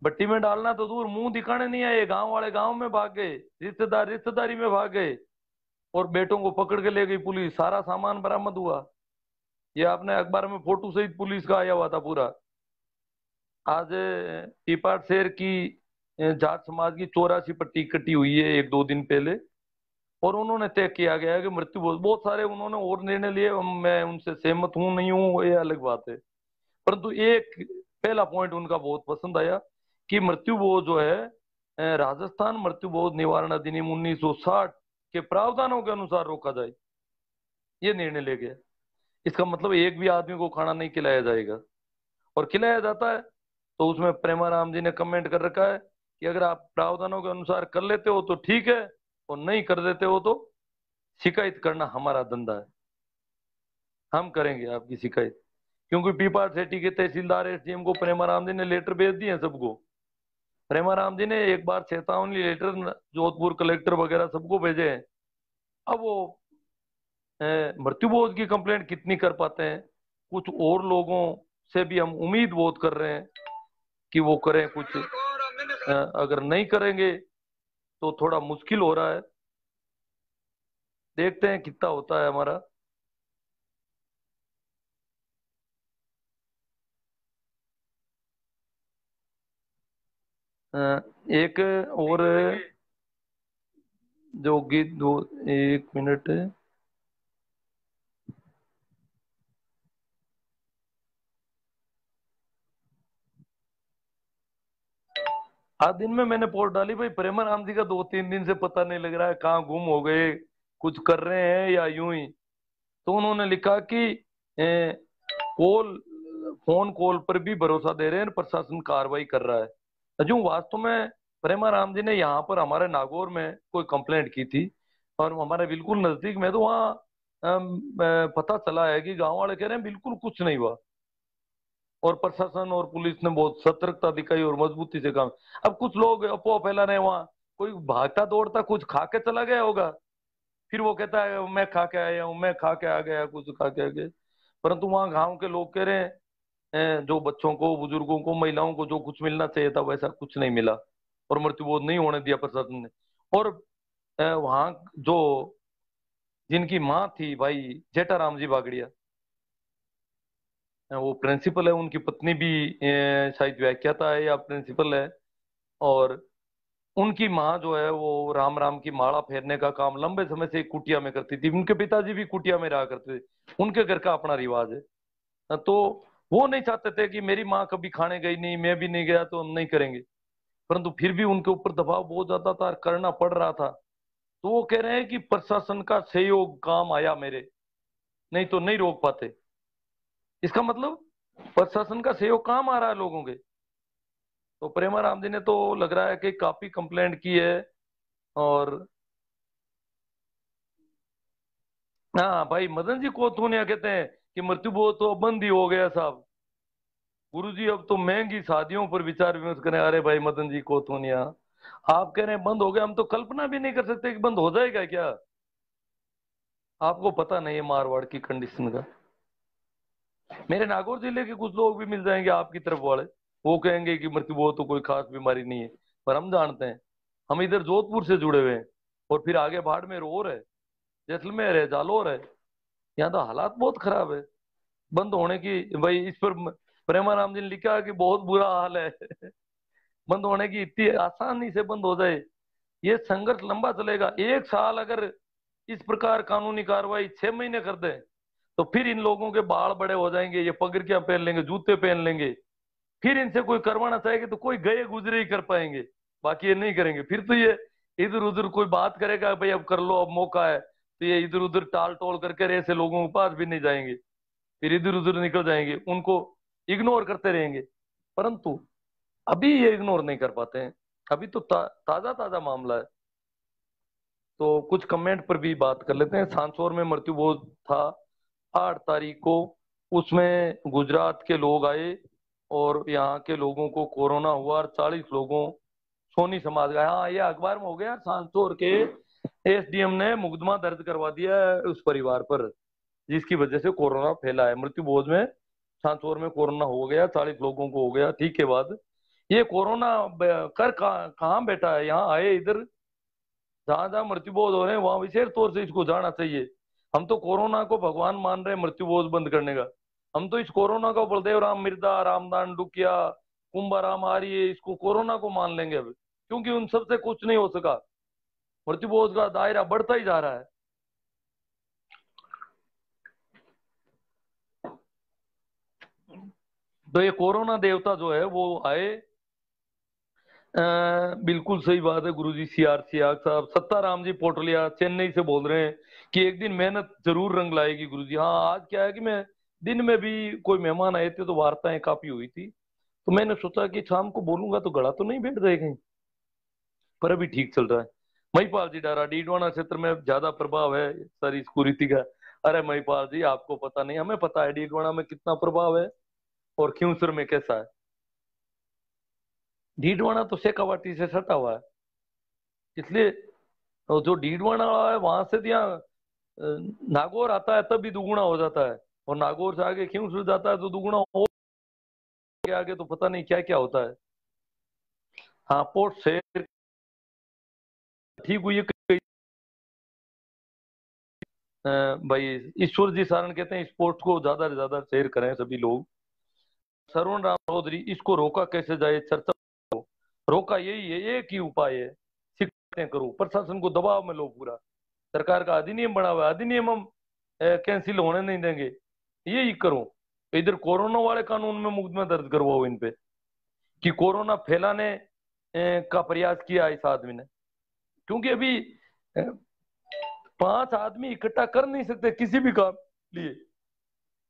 Speaker 1: भट्टी में डालना तो दूर, मुंह दिखाने नहीं आए, गांव वाले गांव में भाग गए, रिश्तेदार रिश्तेदारी में भाग गए, और बेटों को पकड़ के ले गई पुलिस, सारा सामान बरामद हुआ। ये आपने अखबार में फोटो सहित पुलिस का आया हुआ था पूरा। आज पीपाट शहर की जाट समाज की 84 पट्टी कटी हुई है 1-2 दिन पहले। और उन्होंने तय किया गया है कि मृत्यु बहुत बहुत सारे उन्होंने और निर्णय लिए, मैं उनसे सहमत हूं नहीं हूं ये अलग बात है। परंतु एक पहला पॉइंट उनका बहुत पसंद आया कि मृत्यु बोध जो है राजस्थान मृत्यु बोध निवारण अधिनियम 1960 के प्रावधानों के अनुसार रोका जाए, ये निर्णय ले गया। इसका मतलब एक भी आदमी को खाना नहीं खिलाया जाएगा, और खिलाया जाता है तो उसमें प्रेमाराम जी ने कमेंट कर रखा है कि अगर आप प्रावधानों के अनुसार कर लेते हो तो ठीक है, और नहीं कर देते हो तो शिकायत करना हमारा धंधा है, हम करेंगे आपकी शिकायत। क्योंकि पीपा सेठी के तहसीलदार एसडीएम को प्रेमाराम जी ने लेटर भेज दिए हैं सबको। प्रेमाराम जी ने एक बार चेतावनी लेटर जोधपुर कलेक्टर वगैरह सबको भेजे हैं। अब वो मृत्यु बोध की कंप्लेंट कितनी कर पाते हैं, कुछ और लोगों से भी हम उम्मीद बहुत कर रहे हैं कि वो करें कुछ। अगर नहीं करेंगे तो थोड़ा मुश्किल हो रहा है, देखते हैं कितना होता है हमारा। एक और जो गीत दो, 1 मिनट। आज दिन में मैंने पोस्ट डाली भाई, प्रेमानंद जी का 2-3 दिन से पता नहीं लग रहा है कहाँ गुम हो गए, कुछ कर रहे हैं या यूं ही। तो उन्होंने लिखा कि कॉल फोन कॉल पर भी भरोसा दे रहे हैं, प्रशासन कार्रवाई कर रहा है। जो वास्तव में प्रेमाराम जी ने यहाँ पर हमारे नागौर में कोई कंप्लेंट की थी, और हमारे बिल्कुल नजदीक में, तो वहाँ पता चला है कि गांव वाले कह रहे हैं बिल्कुल कुछ नहीं हुआ, और प्रशासन और पुलिस ने बहुत सतर्कता दिखाई और मजबूती से काम। अब कुछ लोग अफवाह फैला रहे हैं, वहां कोई भागता दौड़ता कुछ खा के चला गया होगा, फिर वो कहता है मैं खा के आया हूँ, मैं खा के आ गया, कुछ खा के आ गया। परंतु वहां गांव के लोग कह रहे हैं जो बच्चों को, बुजुर्गों को, महिलाओं को जो कुछ मिलना चाहिए था वैसा कुछ नहीं मिला, और मृत्यु बोध नहीं होने दिया प्रशासन ने। और वहां जो जिनकी माँ थी भाई जेठाराम जी बागड़िया, वो प्रिंसिपल है, उनकी पत्नी भी शायद व्याख्याता है या प्रिंसिपल है। और उनकी माँ जो है वो राम राम की माला फेरने का काम लंबे समय से कुटिया में करती थी, उनके पिताजी भी कुटिया में रहा करते थे, उनके घर का अपना रिवाज है। तो वो नहीं चाहते थे कि मेरी माँ कभी खाने गई नहीं, मैं भी नहीं गया तो हम नहीं करेंगे। परंतु फिर भी उनके ऊपर दबाव बहुत ज्यादा था, करना पड़ रहा था। तो वो कह रहे हैं कि प्रशासन का सहयोग काम आया मेरे, नहीं तो नहीं रोक पाते। इसका मतलब प्रशासन का सहयोग काम आ रहा है लोगों के। तो प्रेमाराम जी ने तो लग रहा है कि काफी कंप्लेंट की है। और हाँ भाई, मदन जी कोथूनिया कहते हैं कि मृत्यु बहुत तो बंद ही हो गया साहब, गुरुजी अब तो महंगी शादियों पर विचार विमर्श करें। अरे भाई मदन जी कोथूनिया, आप कह रहे हैं बंद हो गया, हम तो कल्पना भी नहीं कर सकते कि बंद हो जाएगा क्या। आपको पता नहीं है मारवाड़ की कंडीशन का। मेरे नागौर जिले के कुछ लोग भी मिल जाएंगे आपकी तरफ वाले, वो कहेंगे कि मृत्यु बहुत तो कोई खास बीमारी नहीं है। पर हम जानते हैं, हम इधर जोधपुर से जुड़े हुए हैं, और फिर आगे बाड़मेर और है, जैसलमेर है, जालौर है, यहाँ तो हालात बहुत खराब है बंद होने की। भाई इस पर प्रेमाराम जी ने लिखा कि बहुत बुरा हाल है बंद होने की, इतनी आसानी से बंद हो जाए, ये संघर्ष लंबा चलेगा। 1 साल अगर इस प्रकार कानूनी कार्रवाई 6 महीने कर दे, तो फिर इन लोगों के बाल बड़े हो जाएंगे, ये पगड़ियां पहन लेंगे, जूते पहन लेंगे, फिर इनसे कोई करवाना चाहेगा तो कोई गए गुजरे ही कर पाएंगे, बाकी ये नहीं करेंगे। फिर तो ये इधर उधर कोई बात करेगा भाई अब कर लो, अब मौका है, तो ये इधर उधर टाल टोल करके ऐसे लोगों के पास भी नहीं जाएंगे, फिर इधर उधर निकल जाएंगे, उनको इग्नोर करते रहेंगे। परंतु अभी ये इग्नोर नहीं कर पाते हैं, अभी तो ताजा ताजा मामला है। तो कुछ कमेंट पर भी बात कर लेते हैं। सांसौर में मृत्यु बहुत था, 8 तारीख को उसमें गुजरात के लोग आए और यहाँ के लोगों को कोरोना हुआ और 40 लोगों सोनी समाज का। हाँ, ये अखबार में हो गया, सांसौर के एसडीएम ने मुकदमा दर्ज करवा दिया है उस परिवार पर, जिसकी वजह से कोरोना फैला है। मृत्यु भोज में सांसौर में कोरोना हो गया, 40 लोगों को हो गया। ठीक है, बाद ये कोरोना कर कहाँ बैठा है, यहाँ आए इधर, जहां जहां मृत्यु बोध हो रहे हैं वहां विशेष तौर से इसको जाना चाहिए। हम तो कोरोना को भगवान मान रहे हैं मृत्यु बोध बंद करने का। हम तो इस कोरोना को बलदेव राम मिर्दा, रामदान डुकिया, कुंभाराम आर्य, इसको कोरोना को मान लेंगे अब, क्योंकि उन सबसे कुछ नहीं हो सका। मृत्यु बोध का दायरा बढ़ता ही जा रहा है। तो ये कोरोना देवता जो है वो आए। बिल्कुल सही बात है गुरुजी। सीआर आग साहब, सत्ताराम जी पोटलिया चेन्नई से बोल रहे हैं कि एक दिन मेहनत जरूर रंग लाएगी गुरुजी। हाँ, आज क्या है कि मैं दिन में भी कोई मेहमान आए थे तो वार्ताएं काफी हुई थी, तो मैंने सोचा कि शाम को बोलूंगा तो गला तो नहीं बैठ जाए कहीं, पर अभी ठीक चल रहा है। महिपाल जी डारा, डीडवाना क्षेत्र में ज्यादा प्रभाव है सर इस कुरीति का। अरे महिपाल जी, आपको पता नहीं, हमें पता है डीडवाना में कितना प्रभाव है और क्योंसर में कैसा है। डीडवाना तो शेखावाटी से सटा हुआ है, इसलिए तो जो डीडवाना वाला है वहां से यहाँ नागौर आता है तब भी दुगुना हो जाता है, और नागौर से आगे खींवसर जाता है तो दुगुना हो के आगे तो पता नहीं क्या क्या होता है। हाँ, पोर्ट से ठीक हुई है भाई। ईश्वर जी सारण कहते हैं स्पोर्ट्स को ज्यादा से ज्यादा शेयर करें सभी लोग। सरवण राम चौधरी, इसको रोका कैसे जाए, चर्चा करो। रोका यही है, एक ही उपाय है, शिकायतें करो, प्रशासन को दबाव में लो पूरा। सरकार का अधिनियम बना हुआ है, अधिनियम हम कैंसिल होने नहीं देंगे, यही करो। इधर कोरोना वाले कानून में मुकदमा दर्ज करवाओ इन पे कि कोरोना फैलाने का प्रयास किया इस आदमी ने। क्योंकि अभी अ, 5 आदमी इकट्ठा कर नहीं सकते किसी भी काम लिए।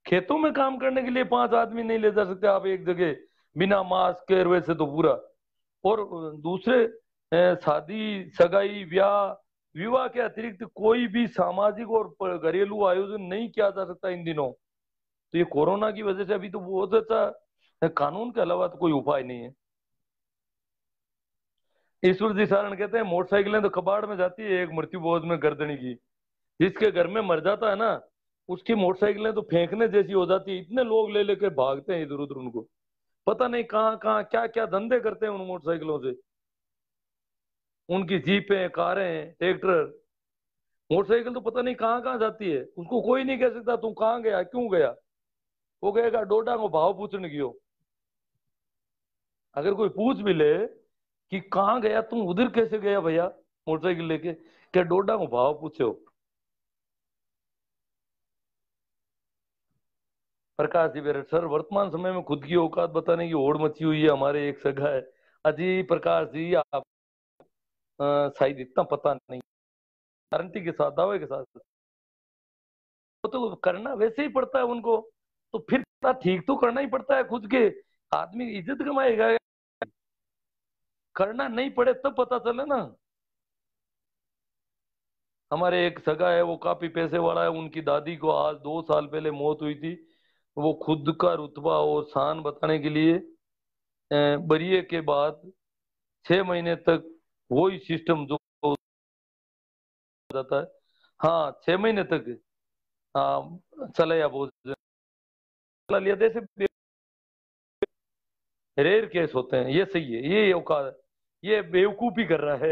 Speaker 1: खेतों में काम करने के लिए 5 आदमी नहीं ले जा सकते आप एक जगह बिना मास्क के, वैसे तो पूरा। और दूसरे शादी सगाई ब्याह विवाह के अतिरिक्त कोई भी सामाजिक और घरेलू आयोजन नहीं किया जा सकता इन दिनों। तो ये कोरोना की वजह से अभी तो बहुत अच्छा कानून के अलावा तो कोई उपाय नहीं है। ईश्वर जी सारण कहते हैं मोटरसाइकिलें तो कबाड़ में जाती है एक मृत्यु बोध में गर्दनी की। जिसके घर में मर जाता है ना, उसकी मोटरसाइकिलें तो फेंकने जैसी हो जाती है। इतने लोग ले लेके भागते हैं इधर उधर, उनको पता नहीं कहाँ कहाँ क्या क्या धंधे करते हैं उन मोटरसाइकिलों से। उनकी जीपें, कारें, ट्रैक्टर, मोटरसाइकिल तो पता नहीं कहाँ कहाँ जाती है। उसको कोई नहीं कह सकता तू कहाँ गया, क्यों गया। वो कहेगा डोडा को भाव पूछने की हो। अगर कोई पूछ भी ले कि कहाँ गया, तुम उधर कैसे गया भैया मोटरसाइकिल लेके, क्या डोडा को भाव पूछे हो। प्रकाश जी बेरठ सर, वर्तमान समय में खुद की औकात बताने की होड़ मची हुई है हमारे एक सगा है। अजी प्रकाश जी, आप शायद इतना पता नहीं, गारंटी के साथ, दावे के साथ, वो तो करना वैसे ही पड़ता है उनको। तो फिर ठीक तो करना ही पड़ता है खुद के। आदमी इज्जत कमाएगा, करना नहीं पड़े तब पता चले ना। हमारे एक सगा है, वो काफी पैसे वाला है, उनकी दादी को आज 2 साल पहले मौत हुई थी। वो खुद का रुतबा और शान बताने के लिए बरिए के बाद 6 महीने तक वही सिस्टम जो हो जाता है, हाँ 6 महीने तक, हाँ चले या बहुत चला लिया, जैसे रेयर केस होते हैं। ये सही है, ये औकात, ये बेवकूफी कर रहा है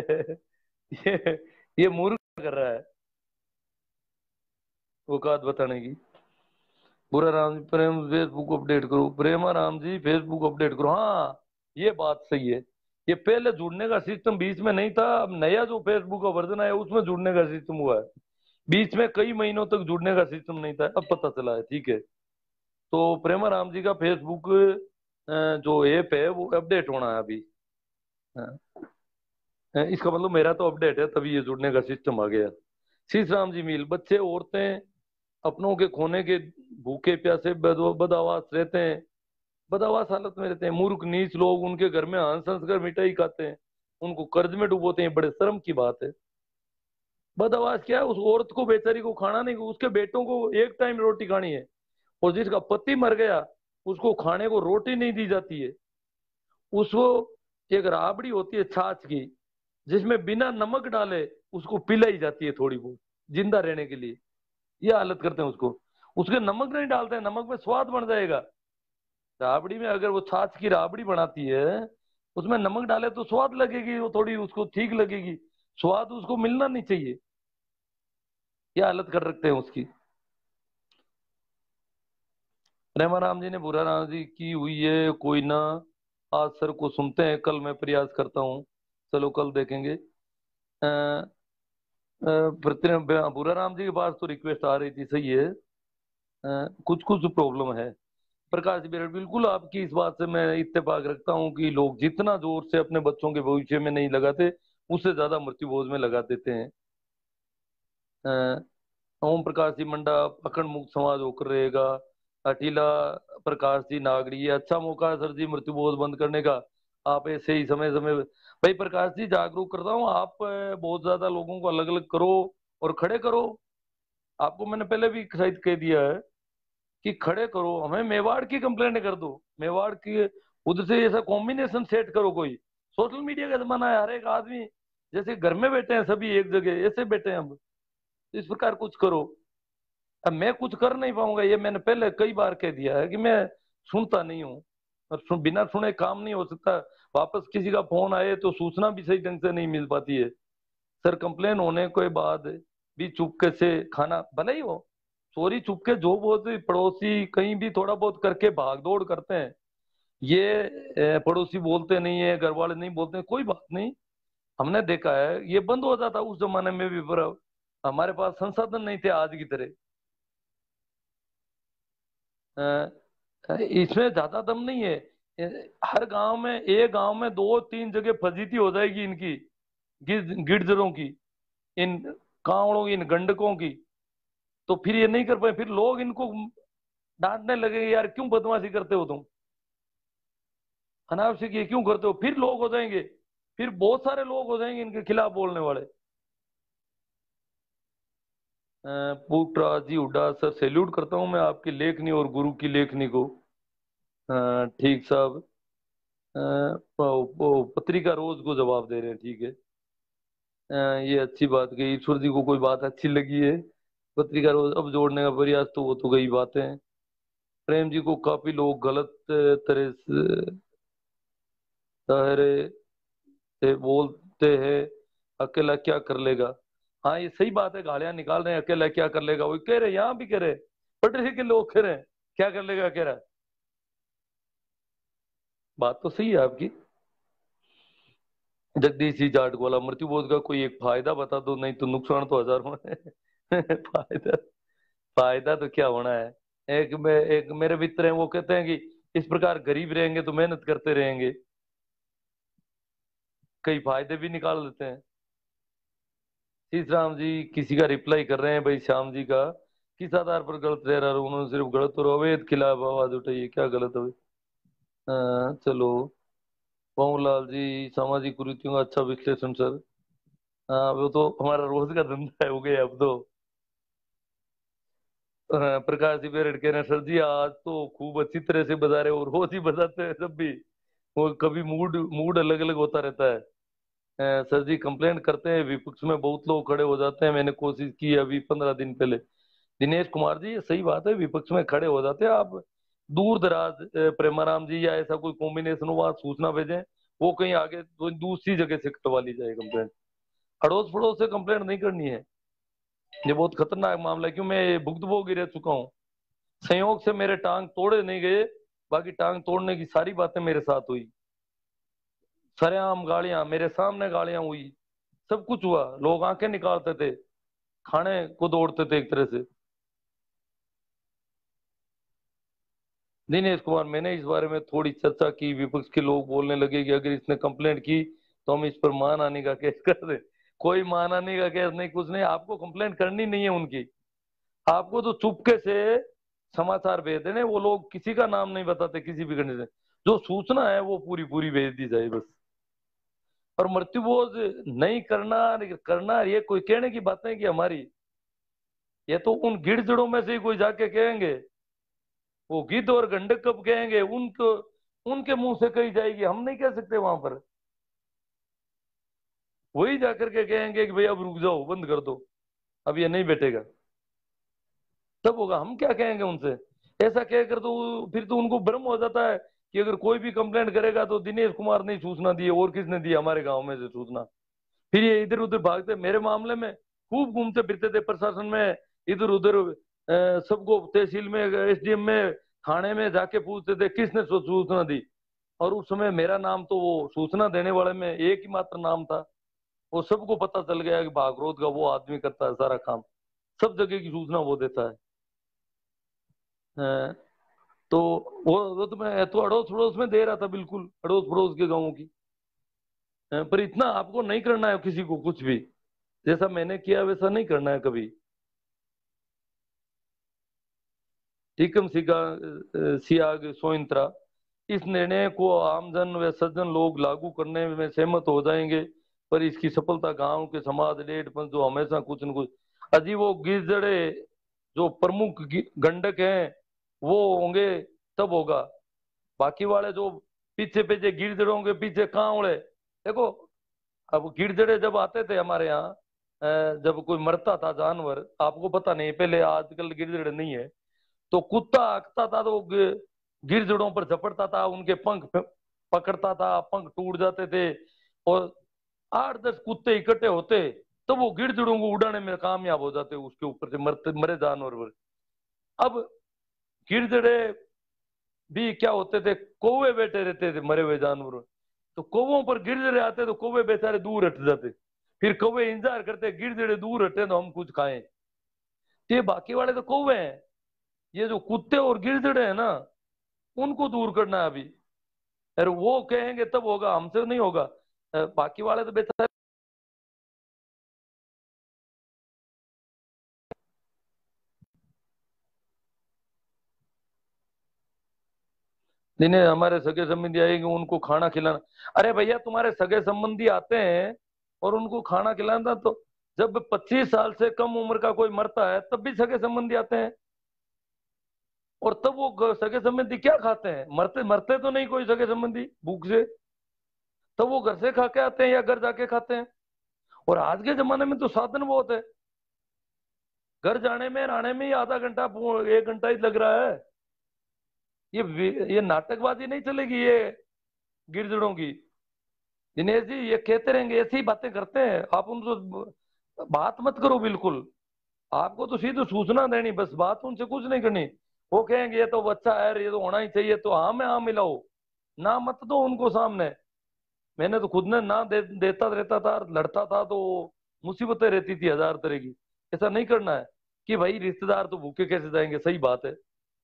Speaker 1: ये ये मूर्ख कर रहा है औकात बताने की। बुरा राम जी, प्रेम फेसबुक अपडेट करो, प्रेमा राम जी फेसबुक अपडेट करो। हाँ, ये बात सही है। ये पहले जुड़ने का सिस्टम बीच में नहीं था, अब नया जो फेसबुक का वर्जन आया उसमें जुड़ने का सिस्टम हुआ है। बीच में कई महीनों तक जुड़ने का सिस्टम नहीं था, अब पता चला है। ठीक है, तो प्रेमा राम जी का फेसबुक जो ऐप है वो अपडेट होना है अभी। हाँ, इसका मतलब मेरा तो अपडेट है तभी ये जुड़ने का सिस्टम आ गया। शीश राम जी मील, बच्चे औरतें अपनों के खोने के भूखे प्यासे बदआवास रहते हैं, बदआवास हालत में रहते हैं। मूर्ख नीच लोग उनके घर में हंस हंस कर मिठाई खाते हैं, उनको कर्ज में डुबोते हैं, बड़े शर्म की बात है। बदआवाज क्या है, उस औरत को बेचारी को खाना नहीं, उसके बेटों को एक टाइम रोटी खानी है, और जिसका पति मर गया उसको खाने को रोटी नहीं दी जाती है। उसको एक राबड़ी होती है छाछ की, जिसमें बिना नमक डाले उसको पिलाई जाती है थोड़ी बहुत, जिंदा रहने के लिए। ये हालत करते हैं उसको। उसके नमक नहीं डालते हैं, नमक में स्वाद बन जाएगा। राबड़ी में अगर वो छाछ की राबड़ी बनाती है, उसमें नमक डाले तो स्वाद लगेगी, वो थोड़ी उसको ठीक लगेगी, स्वाद उसको मिलना नहीं चाहिए। ये हालत कर रखते हैं उसकी। प्रेमाराम जी ने बुरा राम जी की हुई है कोई ना, आज सर को सुनते हैं, कल मैं प्रयास करता हूँ। चलो कल देखेंगे। बुरा राम जी के पास तो रिक्वेस्ट आ रही थी, सही है। कुछ कुछ प्रॉब्लम है। प्रकाश बेरड़, बिल्कुल आपकी इस बात से मैं इत्तेफाक रखता हूँ कि लोग जितना जोर से अपने बच्चों के भविष्य में नहीं लगाते, उससे ज्यादा मृत्यु भोज में लगा देते हैं। ओम प्रकाश जी मंडा, अखंड मुक्त समाज होकर रहेगा। अटीला प्रकाश जी नागरी, ये अच्छा मौका है सर जी मृत्यु बोध बंद करने का। आप ऐसे ही समय समय भाई प्रकाश जी जागरूक करता हूँ, आप बहुत ज्यादा लोगों को अलग अलग करो और खड़े करो। आपको मैंने पहले भी शायद कह दिया है कि खड़े करो, हमें मेवाड़ की कंप्लेंट कर दो, मेवाड़ की उधर से ऐसा कॉम्बिनेशन सेट करो कोई। सोशल मीडिया का जमाना है, हर एक आदमी जैसे घर में बैठे हैं सभी एक जगह ऐसे बैठे हैं अब, इस प्रकार कुछ करो। अब मैं कुछ कर नहीं पाऊंगा, ये मैंने पहले कई बार कह दिया है कि मैं सुनता नहीं हूँ, और बिना सुने काम नहीं हो सकता। वापस किसी का फोन आए तो सूचना भी सही ढंग से नहीं मिल पाती है। सर कंप्लेन होने के बाद भी चुपके से खाना भले ही हो, चोरी चुपके जो बहुत पड़ोसी कहीं भी थोड़ा बहुत करके भाग दौड़ करते हैं, ये पड़ोसी बोलते नहीं है, घर वाले नहीं बोलते हैं, कोई बात नहीं। हमने देखा है ये बंद हो जाता उस जमाने में भी, पर हमारे पास संसाधन नहीं थे आज की तरह। इसमें ज्यादा दम नहीं है। हर गांव में, एक गांव में दो तीन जगह फजीती हो जाएगी इनकी, गिरजरों की, इन कांवड़ों की, इन गंडकों की। तो फिर ये नहीं कर पाए, फिर लोग इनको डांटने लगे, यार क्यों बदमाशी करते हो तुम, अनावश्यक ये क्यों करते हो, फिर लोग हो जाएंगे, फिर बहुत सारे लोग हो जाएंगे इनके खिलाफ बोलने वाले। पुखराज जी हुड्डा, सर सैल्यूट करता हूं मैं आपकी लेखनी और गुरु की लेखनी को। ठीक साहब। वो पत्रिका रोज को जवाब दे रहे हैं, ठीक है। ये अच्छी बात कही, ईश्वर जी को कोई बात अच्छी लगी है, पत्रिका रोज अब जोड़ने का प्रयास, तो वो तो गई बातें हैं। प्रेम जी को काफी लोग गलत तरह से तहरे से बोलते हैं, अकेला क्या कर लेगा। हाँ ये सही बात है, गालियां निकाल रहे हैं, अकेला क्या कर लेगा, वो कह रहे हैं, यहाँ भी कह रहे हैं, पटरी के लोग कह रहे हैं क्या कर लेगा, कह रहा है। बात तो सही है आपकी। जगदीश जी जाटवाला, मृत्यु बोध का कोई एक फायदा बता दो, नहीं तो नुकसान तो हजारों है। फायदा, फायदा तो क्या होना है। एक मेरे मित्र हैं, वो कहते हैं कि इस प्रकार गरीब रहेंगे तो मेहनत करते रहेंगे, कई फायदे भी निकाल देते हैं। शीश राम जी किसी का रिप्लाई कर रहे हैं भाई, श्याम जी का, किस आधार पर गलत रह रहा है, उन्होंने सिर्फ गलत और अवैध खिलाफ आवाज उठाई है, क्या गलत है। चलो। पवनलाल जी, सामाजिक कुरीतियों का अच्छा विश्लेषण सर। हाँ वो तो हमारा रोज का धंधा है, हो गया अब तो। प्रकाश जी पेरेड कह रहे हैं सर जी आज तो खूब अच्छी तरह से बजा रहे हो, रोज ही बजाते हैं सब भी, वो कभी मूड मूड अलग अलग होता रहता है। सर जी कंप्लेंट करते हैं, विपक्ष में बहुत लोग खड़े हो जाते हैं, मैंने कोशिश की अभी 15 दिन पहले। दिनेश कुमार जी ये सही बात है, विपक्ष में खड़े हो जाते हैं आप। दूर दराज प्रेमाराम जी या ऐसा कोई कॉम्बिनेशन हो, वहाँ सूचना भेजें, वो कहीं आगे तो दूसरी जगह से कटवा ली जाए कंप्लेंट। अड़ोस पड़ोस से कंप्लेंट नहीं करनी है, ये बहुत खतरनाक मामला है, क्यों मैं भुक्तभोगी रह चुका हूँ। संयोग से मेरे टांग तोड़े नहीं गए, बाकी टांग तोड़ने की सारी बातें मेरे साथ हुई। सरेआम गालियां मेरे सामने, गालियां हुई, सब कुछ हुआ, लोग आंखें निकालते थे, खाने को दौड़ते थे एक तरह से। दिनेश कुमार, मैंने इस बारे में थोड़ी चर्चा की, विपक्ष के लोग बोलने लगे कि अगर इसने कंप्लेंट की तो हम इस पर मानहानि का केस कर दें। कोई मानहानि का केस नहीं, कुछ नहीं, आपको कंप्लेंट करनी नहीं है उनकी। आपको तो चुपके से समाचार भेज देने, वो लोग किसी का नाम नहीं बताते किसी भी कंडीशन, जो सूचना है वो पूरी पूरी भेज दी जाए बस। और मृत्यु भोज नहीं करना करना ये कोई कहने की बात नहीं कि हमारी, ये तो उन गिड़जड़ों में से ही कोई जाके कहेंगे। वो गिद्ध और गंडक कब कहेंगे, उनको उनके मुंह से कही जाएगी, हम नहीं कह सकते वहां पर। वही जाकर के कहेंगे कि भाई अब रुक जाओ, बंद कर दो, अब ये नहीं बैठेगा, तब होगा। हम क्या कहेंगे उनसे? ऐसा कहकर तो फिर तो उनको भ्रम हो जाता है कि अगर कोई भी कंप्लेंट करेगा तो दिनेश कुमार ने सूचना दी है, और किसने दी हमारे गांव में से सूचना। फिर ये इधर उधर भागते। मेरे मामले में खूब घूमते फिरते थे प्रशासन में, इधर उधर सबको तहसील में, एसडीएम में, थाने में जाके पूछते थे किसने सूचना दी। और उस समय मेरा नाम तो वो सूचना देने वाले में एक ही मात्र नाम था। वो सबको पता चल गया कि भागरोध का वो आदमी करता है सारा काम, सब जगह की सूचना वो देता है। अ, तो वो तो मैं तो अड़ोस पड़ोस में दे रहा था, बिल्कुल अड़ोस पड़ोस के गाँवों की। पर इतना आपको नहीं करना है किसी को कुछ भी, जैसा मैंने किया वैसा नहीं करना है कभी। टीकम सियाग सोइंत्रा, इस निर्णय को आमजन व सज्जन लोग लागू करने में सहमत हो जाएंगे, पर इसकी सफलता गांव के समाज लेट पर जो हमेशा कुछ न कुछ अजी वो गिरजड़े जो प्रमुख गंडक हैं वो होंगे, तब होगा। बाकी वाले जो पीछे पीछे गिरजड़ों के पीछे कहाँ उड़े। देखो, अब गिरजड़े जब आते थे हमारे यहाँ, जब कोई मरता था जानवर, आपको पता नहीं पहले, आजकल गिरजड़े नहीं है, तो कुत्ता हकता था तो गिरजड़ों पर झपटता था, उनके पंख पकड़ता था, पंख टूट जाते थे। और 8-10 कुत्ते इकट्ठे होते तो वो गिरजड़ों को उड़ाने में कामयाब हो जाते, उसके ऊपर से मरते मरे जानवर पर। अब गिरजड़े भी क्या होते थे, कौवे बैठे रहते थे मरे हुए जानवर, तो कौवों पर गिरजड़े आते तो कौवे बेचारे दूर हट जाते। फिर कौवे इंतजार करते गिरजड़े दूर हटे तो हम कुछ खाएं। तो ये बाकी वाले तो कौवे हैं, ये जो कुत्ते और गिरजड़े हैं ना, उनको दूर करना है अभी। अरे वो कहेंगे तब होगा, हमसे नहीं होगा। बाकी वाले तो बेचारे। जिन्हें हमारे सगे संबंधी आएंगे उनको खाना खिलाना। अरे भैया, तुम्हारे सगे संबंधी आते हैं और उनको खाना खिलाना, तो जब 25 साल से कम उम्र का कोई मरता है तब भी सगे संबंधी आते हैं। और तब वो सगे संबंधी क्या खाते हैं? मरते मरते तो नहीं कोई सगे संबंधी भूख से, तब वो घर से खा के आते हैं या घर जाके खाते हैं। और आज के जमाने में तो साधन बहुत है, घर जाने में आने में ही आधा घंटा 1 घंटा ही लग रहा है। ये नाटकबाजी नहीं चलेगी ये गिरजड़ों की। दिनेश जी ये कहते रहेंगे, ऐसी ही बातें करते हैं, आप उनको बात मत करो बिल्कुल। आपको तो सीधे सूचना देनी, बस बात उनसे कुछ नहीं करनी। वो कहेंगे ये तो अच्छा है, ये तो होना ही चाहिए, तो हाँ में हाँ मिलाओ, ना मत दो उनको सामने। मैंने तो खुद ने ना देता रहता था, लड़ता था, तो मुसीबतें रहती थी हजार तरह की। ऐसा नहीं करना है कि भाई रिश्तेदार तो भूखे कैसे जाएंगे, सही बात है,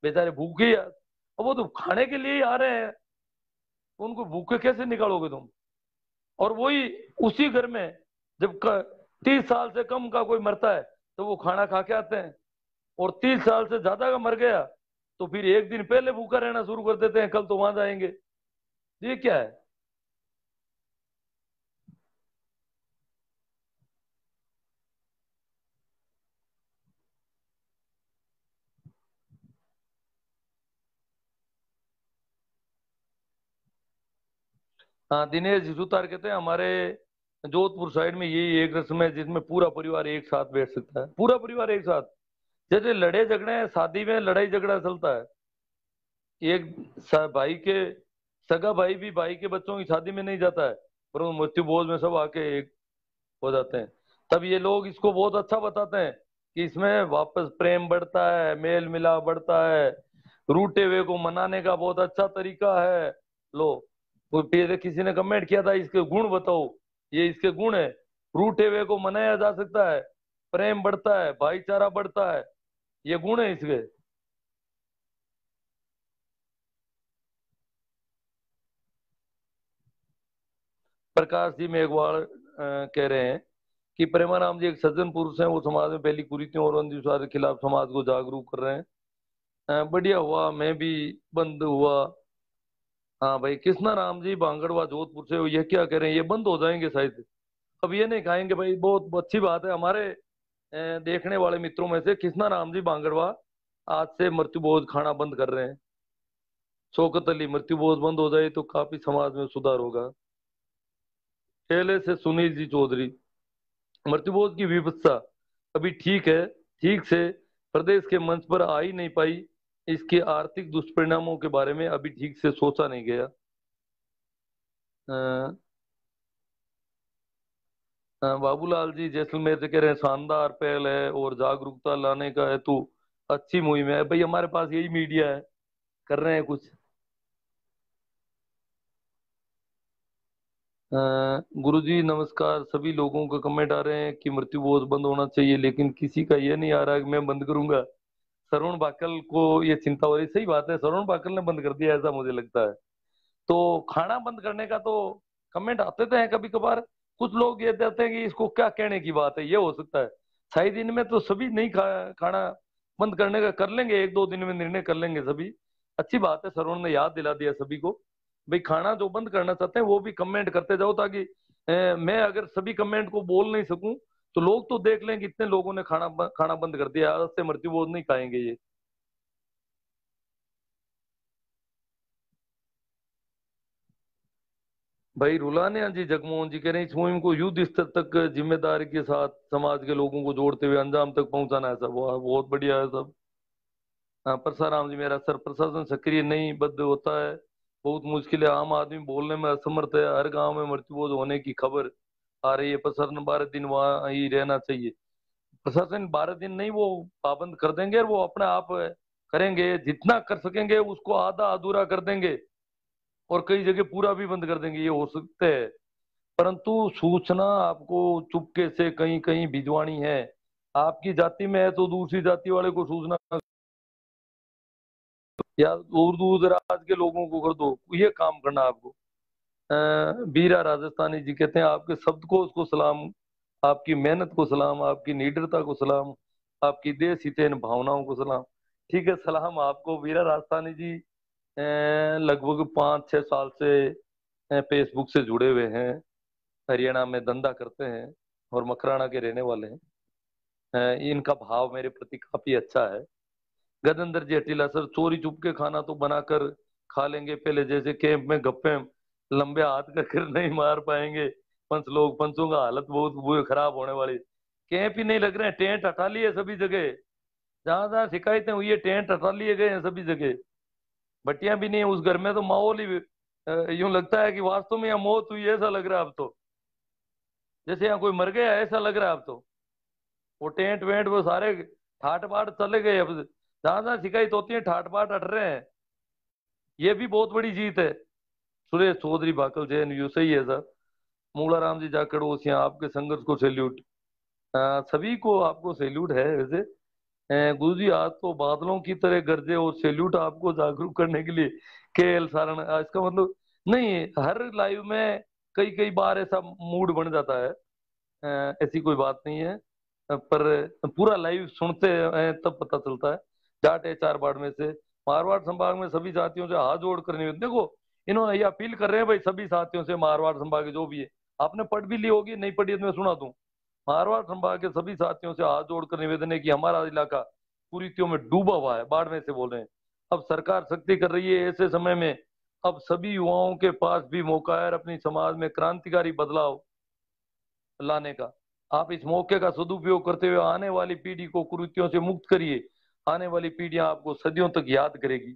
Speaker 1: बेचारे भूखे ही अब वो तो खाने के लिए ही आ रहे हैं, तो उनको भूखे कैसे निकालोगे तुम? और वही उसी घर में जब 30 साल से कम का कोई मरता है तो वो खाना खा के आते हैं, और 30 साल से ज्यादा का मर गया तो फिर एक दिन पहले भूखा रहना शुरू कर देते हैं, कल तो वहां जाएंगे। ये क्या है? हाँ, दिनेश जी सुतार कहते हैं हमारे जोधपुर साइड में यही एक रस्म है जिसमें पूरा परिवार एक साथ बैठ सकता है, पूरा परिवार एक साथ। जैसे लड़े झगड़े हैं, शादी में लड़ाई झगड़ा चलता है, एक भाई के सगा भाई भी भाई के बच्चों की शादी में नहीं जाता है, पर वो मृत्यु भोज में सब आके एक हो जाते हैं। तब ये लोग इसको बहुत अच्छा बताते हैं कि इसमें वापस प्रेम बढ़ता है, मेल मिलाप बढ़ता है, रूठे हुए को मनाने का बहुत अच्छा तरीका है। लो, वो फिर किसी ने कमेंट किया था इसके गुण बताओ, ये इसके गुण है। रूठे हुए को मनाया जा सकता है, प्रेम बढ़ता है, भाईचारा बढ़ता है, ये गुण है इसके। प्रकाश जी मेघवाल कह रहे हैं कि प्रेमानंद जी एक सज्जन पुरुष हैं, वो समाज में फैली कुरीतियों और अंधविश्वास के खिलाफ समाज को जागरूक कर रहे हैं। बढ़िया हुआ, मैं भी बंद हुआ। हाँ भाई, कृष्णा राम जी बांगड़वा जोधपुर से, ये क्या कह रहे हैं, ये बंद हो जाएंगे शायद। अब ये नहीं खाएंगे भाई, बहुत अच्छी बात है। हमारे देखने वाले मित्रों में से कृष्णा राम जी बांगड़वा आज से मृत्यु भोज खाना बंद कर रहे हैं। शौकत अली, मृत्यु भोज बंद हो जाए तो काफी समाज में सुधार होगा। खेले से सुनील जी चौधरी, मृत्यु भोज की विवत्सा अभी ठीक है, ठीक से प्रदेश के मंच पर आ ही नहीं पाई। इसके आर्थिक दुष्परिणामों के बारे में अभी ठीक से सोचा नहीं गया। अ, बाबूलाल जी जैसलमेर से कह रहे हैं शानदार पहल है और जागरूकता लाने का है तो अच्छी मुहिम है भाई। हमारे पास यही मीडिया है, कर रहे हैं कुछ। गुरुजी नमस्कार, सभी लोगों का कमेंट आ रहे हैं कि मृत्यु भोज बंद होना चाहिए, लेकिन किसी का ये नहीं आ रहा कि मैं बंद करूंगा। श्रवण बाकल को ये चिंता हो रही। सही बात है, श्रवण बाकल ने बंद कर दिया ऐसा मुझे लगता है। तो खाना बंद करने का तो कमेंट आते थे हैं कभी कभार। कुछ लोग ये कहते हैं कि इसको क्या कहने की बात है, ये हो सकता है। शायद इनमें तो सभी नहीं खाना बंद करने का कर लेंगे, एक दो दिन में निर्णय कर लेंगे सभी। अच्छी बात है, सरोन ने याद दिला दिया सभी को। भाई खाना जो बंद करना चाहते हैं वो भी कमेंट करते जाओ, ताकि मैं अगर सभी कमेंट को बोल नहीं सकूं तो लोग तो देख लें कि इतने लोगों ने खाना बंद कर दिया, आज से मृत्यु भोज नहीं खाएंगे ये। भाई रुलाने जी जगमोहन जी कह रहे हैं इस मुहिम को युद्ध स्तर तक जिम्मेदारी के साथ समाज के लोगों को जोड़ते हुए अंजाम तक पहुंचाना है सब। वाह, बहुत बढ़िया है सब। हाँ, परसाराम जी, मेरा सर प्रशासन सक्रिय नहीं बद्ध होता है, बहुत मुश्किल है, आम आदमी बोलने में असमर्थ है। हर गांव में मृत्युबोध होने की खबर आ रही है। प्रशासन 12 दिन वहां ही रहना चाहिए। प्रशासन 12 दिन नहीं, वो पाबंद कर देंगे और वो अपने आप करेंगे, जितना कर सकेंगे उसको आधा अधूरा कर देंगे और कई जगह पूरा भी बंद कर देंगे, ये हो सकते हैं। परंतु सूचना आपको चुपके से कहीं कहीं भिजवानी है। आपकी जाति में है तो दूसरी जाति वाले को सूचना, या दूर दूर दराज के लोगों को कर दो, ये काम करना आपको। बीरा राजस्थानी जी कहते हैं आपके शब्दकोश को सलाम, आपकी मेहनत को सलाम, आपकी निडरता को सलाम, आपकी देश हितैन भावनाओं को सलाम। ठीक है, सलाम आपको बीरा राजस्थानी जी। लगभग 5-6 साल से फेसबुक से जुड़े हुए हैं, हरियाणा में धंधा करते हैं और मकराना के रहने वाले हैं। इनका भाव मेरे प्रति काफी अच्छा है। गजेंद्र जी हटीला सर, चोरी चुपके खाना तो बनाकर खा लेंगे पहले जैसे कैंप में गप्पे लंबे हाथ कर नहीं मार पाएंगे। पंचों का हालत बहुत बुरी खराब होने वाली। कैंप ही नहीं लग रहे हैं, टेंट हटा लिए सभी जगह। जहां जहां शिकायतें हुई है टेंट हटा लिए गए हैं सभी जगह। बट्टियां भी नहीं है उस घर में, तो माहौल ही यूं लगता है कि वास्तव में यहाँ मौत हुई है, ऐसा लग रहा है अब तो। जैसे यहाँ कोई मर गया है, ऐसा लग रहा है अब तो। वो टेंट वेंट वो सारे ठाट बाट चले गए अब। जहां जहां शिकायत होती है ठाट बाट हट रहे हैं। ये भी बहुत बड़ी जीत है। सुरेश चौधरी बाकल जैन यू, सही है सर। मूलाराम जी जाखड़ ओसियां, आपके संघर्ष को सैल्यूट। सभी को आपको सैल्यूट है वैसे। गुरु जी आज तो बादलों की तरह गरजे और सैल्यूट आपको जागरूक करने के लिए। के एल सारण, इसका मतलब नहीं, हर लाइव में कई कई बार ऐसा मूड बन जाता है। ऐसी कोई बात नहीं है। पर पूरा लाइव सुनते हैं तब पता चलता है। जाट है चार बाड़ में से, मारवाड़ संभाग में सभी साथियों से हाथ जोड़ कर निवेदन, देखो इन्होंने ये अपील कर रहे हैं भाई सभी साथियों से, मारवाड़ संभाग के जो भी है। आपने पढ़ भी ली होगी, नहीं पढ़ी है तो मैं सुना दूं। मारवाड़ संभाग के सभी साथियों से हाथ जोड़कर निवेदन है कि हमारा इलाका कुरीतियों में डूबा हुआ है, बाढ़ में से बोल रहे हैं। अब सरकार सख्ती कर रही है ऐसे समय में। अब सभी युवाओं के पास भी मौका है अपनी समाज में क्रांतिकारी बदलाव लाने का। आप इस मौके का सदुपयोग करते हुए आने वाली पीढ़ी को कुरीतियों से मुक्त करिए। आने वाली पीढ़ियां आपको सदियों तक याद करेगी।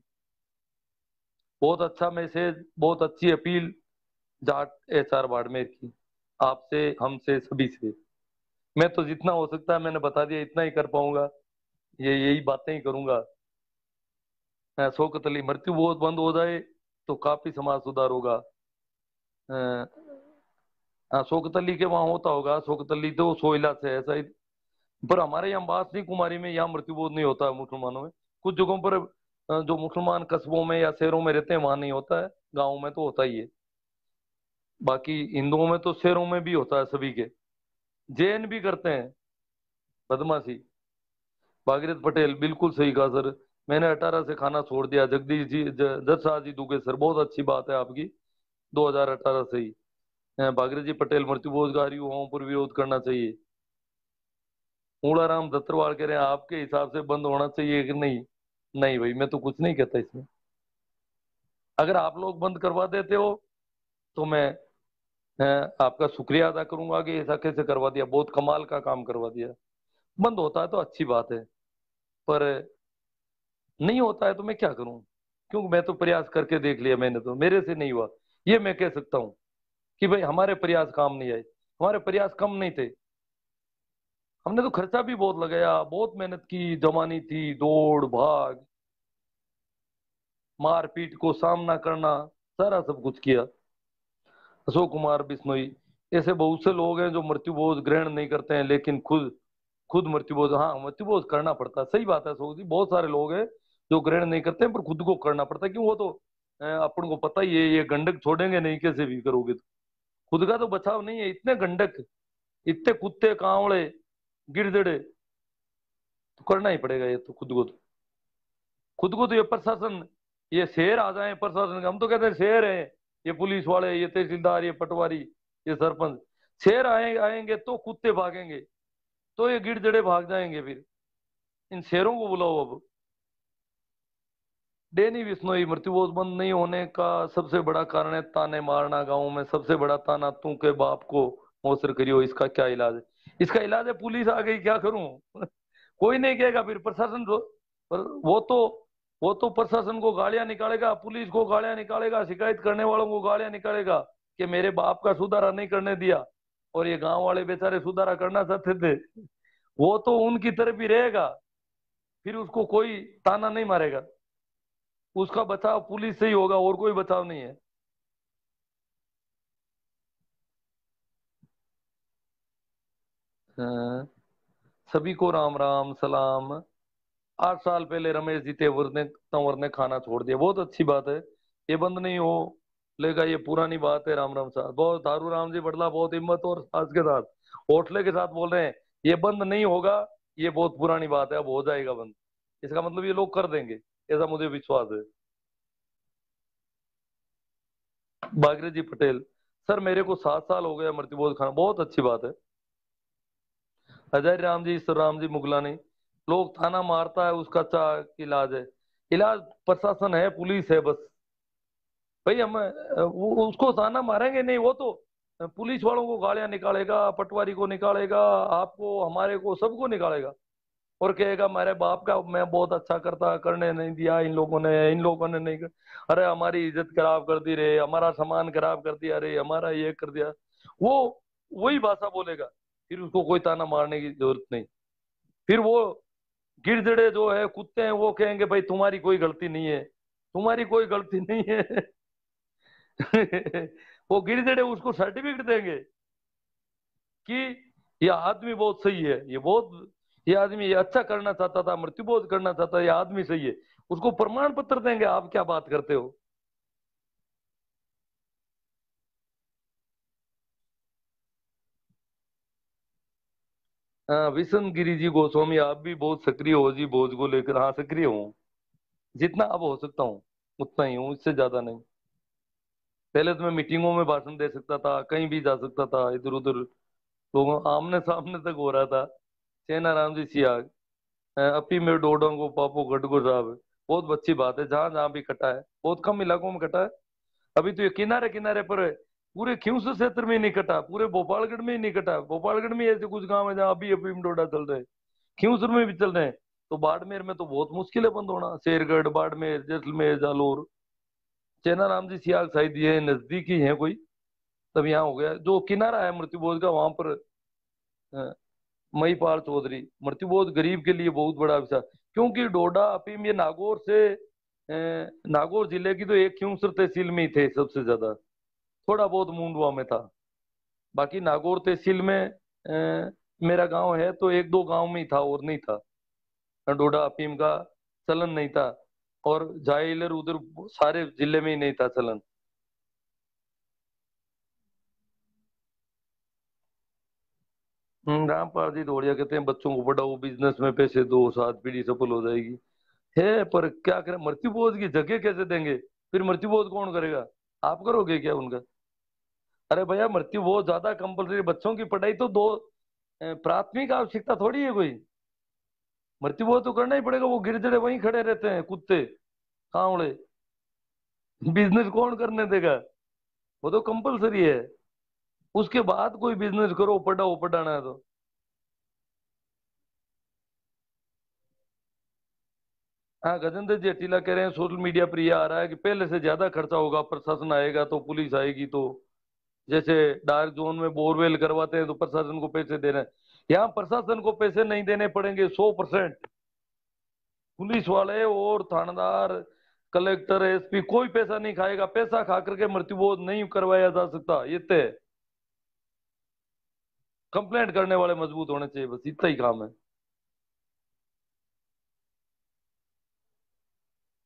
Speaker 1: बहुत अच्छा मैसेज, बहुत अच्छी अपील जाट एचआर बाड़मेर की, आपसे हमसे सभी से। मैं तो जितना हो सकता है मैंने बता दिया, इतना ही कर पाऊंगा, ये यही बातें ही करूंगा। शौकत अली, मृत्यु बहुत बंद हो जाए तो काफी समाज सुधार होगा। अ, हाँ, शौकत अली के वहां होता होगा, शौकत अली तो सोइला से है शायद। पर हमारे यहाँ बासनी कुमारी में यहाँ मृत्युबोध नहीं होता है मुसलमानों में। कुछ जगहों पर जो मुसलमान कस्बों में या शहरों में रहते हैं वहां नहीं होता है, गाँव में तो होता ही है। बाकी हिंदुओं में तो शहरों में भी होता है सभी के। जैन भी करते हैं बदमाशी। भागीरथ पटेल, बिल्कुल सही कहा सर। मैंने 18 से खाना छोड़ दिया। जगदीश जी, जज शाह जी दुगे सर, बहुत अच्छी बात है आपकी। 2018 से ही भागीरथ जी पटेल मृत्यु भोजगारी युवाओं पर विरोध करना चाहिए। मूलाराम दत्तरवाल कह रहे हैं आपके हिसाब से बंद होना चाहिए कि नहीं? नहीं भाई, मैं तो कुछ नहीं कहता इसमें। अगर आप लोग बंद करवा देते हो तो मैं आपका शुक्रिया अदा करूंगा कि ऐसा कैसे करवा दिया, बहुत कमाल का काम करवा दिया। बंद होता है तो अच्छी बात है, पर नहीं होता है तो मैं क्या करूं? क्योंकि मैं तो प्रयास करके देख लिया, मैंने तो, मेरे से नहीं हुआ। ये मैं कह सकता हूँ कि भाई हमारे प्रयास काम नहीं आए। हमारे प्रयास कम नहीं थे। हमने तो खर्चा भी बहुत लगाया, बहुत मेहनत की, जमानी थी, दौड़ भाग, मारपीट को सामना करना, सारा सब कुछ किया। अशोक कुमार बिश्नोई, ऐसे बहुत से लोग हैं जो मृत्युभोज ग्रहण नहीं करते हैं, लेकिन खुद खुद मृत्युभोज, हाँ मृत्युभोज करना पड़ता है, सही बात है अशोक जी। बहुत सारे लोग हैं जो ग्रहण नहीं करते हैं, पर खुद को करना पड़ता है। क्यों? वो तो अपन को पता ही है, ये गंडक छोड़ेंगे नहीं, कैसे भी करोगे तो। खुद का तो बचाव नहीं है, इतने गंडक, इतने कुत्ते कांवड़े गिरदड़े, तो करना ही पड़ेगा ये तो, खुद को तो। खुद को तो ये प्रशासन, ये शेर आ जाए प्रशासन के, हम तो कहते हैं शेर है ये पुलिस वाले, ये तहसीलदार, ये पटवारी, ये सरपंच। शेर आएंगे तो कुत्ते भागेंगे, तो ये गिरदड़े भाग जाएंगे फिर। इन शेरों को बुलाओ अब। डेनी बिश्नोई, मृत्युभोज बंद नहीं होने का सबसे बड़ा कारण है ताने मारना। गांव में सबसे बड़ा ताना तू के बाप को मौसर करियो, इसका क्या इलाज है? इसका इलाज है पुलिस आ गई, क्या करूं? कोई नहीं कहेगा फिर प्रशासन जो, पर वो तो प्रशासन को गालियां निकालेगा, पुलिस को गालियां निकालेगा, शिकायत करने वालों को गालियां निकालेगा कि मेरे बाप का सुधारा नहीं करने दिया। और ये गांव वाले बेचारे सुधारा करना चाहते थे, वो तो उनकी तरफ ही रहेगा। फिर उसको कोई ताना नहीं मारेगा। उसका बचाव पुलिस से ही होगा, और कोई बचाव नहीं है। हाँ, सभी को राम राम सलाम। 8 साल पहले रमेश जी तंवर ने खाना छोड़ दिया, बहुत अच्छी बात है। ये बंद नहीं हो लेगा, ये पुरानी बात है। राम राम साहब, बहुत दारू राम जी बड़ला, बहुत हिम्मत और साहस के साथ, हौसले के साथ बोल रहे हैं ये बंद नहीं होगा। ये बहुत पुरानी बात है, अब हो जाएगा बंद। इसका मतलब ये लोग कर देंगे, ऐसा मुझे विश्वास है। भागीरथ जी पटेल, सर मेरे को 7 साल हो गया मृत्युभोज खाना, बहुत अच्छी बात है। अजय राम जी, ईश्वर राम जी मुगलानी, लोग ताना मारता है उसका क्या इलाज है? इलाज प्रशासन है, पुलिस है बस। भाई हम वो उसको ताना मारेंगे नहीं, वो तो पुलिस वालों को गालियां निकालेगा, पटवारी को निकालेगा, आपको हमारे को सबको निकालेगा। और कहेगा मेरे बाप का मैं बहुत अच्छा करता, करने नहीं दिया इन लोगों ने नहीं कर। अरे हमारी इज्जत खराब कर दी रे, हमारा सामान खराब कर दिया रे, हमारा ये कर दिया। वो वही भाषा बोलेगा, फिर उसको कोई ताना मारने की जरूरत नहीं। फिर वो गिरदड़े जो है, कुत्ते हैं, वो कहेंगे भाई तुम्हारी कोई गलती नहीं है, तुम्हारी कोई गलती नहीं है। वो गिरदड़े उसको सर्टिफिकेट देंगे कि ये आदमी बहुत सही है, ये आदमी ये अच्छा करना चाहता था, मृत्युबोध करना चाहता है, ये आदमी सही है। उसको प्रमाण पत्र देंगे। आप क्या बात करते हो? हाँ, विशन गिरी जी गोस्वामी, आप भी बहुत सक्रिय हो जी भोज को लेकर। हाँ, सक्रिय हूँ, जितना अब हो सकता हूँ उतना ही हूँ, इससे ज्यादा नहीं। पहले तो मैं मीटिंगों में भाषण दे सकता था, कहीं भी जा सकता था, इधर उधर लोगों आमने सामने तक हो रहा था। सेना राम जी सियाग, अपी में डोडोंगो पापो गडगो साहब, बहुत अच्छी बात है। जहां जहां भी कटा है, बहुत कम इलाकों में कटा है। अभी तो ये किनारे किनारे पर है, पूरे खींवसर क्षेत्र में ही नहीं कटा, पूरे भोपालगढ़ में ही नहीं कटा। भोपालगढ़ में ऐसे कुछ गांव है जहाँ अभी अफीम डोडा चल रहे हैं, खींवसर में भी चल रहे हैं। तो बाड़मेर में तो बहुत मुश्किल है बंद होना, शेरगढ़, बाड़मेर, जैसलमेर, जालोर। चेना राम जी सियाल शायद ये नजदीक ही है कोई, तब यहाँ हो गया। जो किनारा है मृत्युबोध का, वहां पर अ, महिपाल चौधरी, मृत्युबोध गरीब के लिए बहुत बड़ा विषय। क्योंकि डोडा अफीम ये नागौर से नागौर जिले की तो एक खींवसर तहसील में ही थे सबसे ज्यादा, थोड़ा बहुत मुंडवा में था। बाकी नागौर तहसील में मेरा गांव है तो एक दो गांव में ही था, और नहीं था। डोडा अफीम का चलन नहीं था, और जाइलर उधर सारे जिले में ही नहीं था चलन। रामपाल जी दौड़िया कहते हैं बच्चों को पढ़ाओ, बिजनेस में पैसे दो, सात पीढ़ी सफल हो जाएगी। है, पर क्या करें, मृत्यु भोज की जगह कैसे देंगे? फिर मृत्यु भोज कौन करेगा? आप करोगे क्या उनका? अरे भैया, मृत्यु भोज ज्यादा कंपलसरी, बच्चों की पढ़ाई तो दो प्राथमिक आवश्यकता थोड़ी है कोई। मृत्यु भोज तो करना ही पड़ेगा, वो गिरजड़े वहीं खड़े रहते हैं कुत्ते कांवड़े, बिजनेस कौन करने देगा? वो तो कंपलसरी है। उसके बाद कोई बिजनेस करो, पढ़ाओ, पढ़ाना है तो। हाँ, गजेंद्र जी अटीला कह रहे हैं सोशल मीडिया पर यह आ रहा है कि पहले से ज्यादा खर्चा होगा, प्रशासन आएगा तो, पुलिस आएगी तो। जैसे डार्क जोन में बोरवेल करवाते हैं तो प्रशासन को पैसे दे रहे हैं, यहाँ प्रशासन को पैसे नहीं देने पड़ेंगे 100%। पुलिस वाले और थानेदार, कलेक्टर, एसपी कोई पैसा नहीं खाएगा, पैसा खा करके मृत्युबोध नहीं करवाया जा सकता, ये तय। कंप्लेंट करने वाले मजबूत होने चाहिए, बस इतना ही काम है।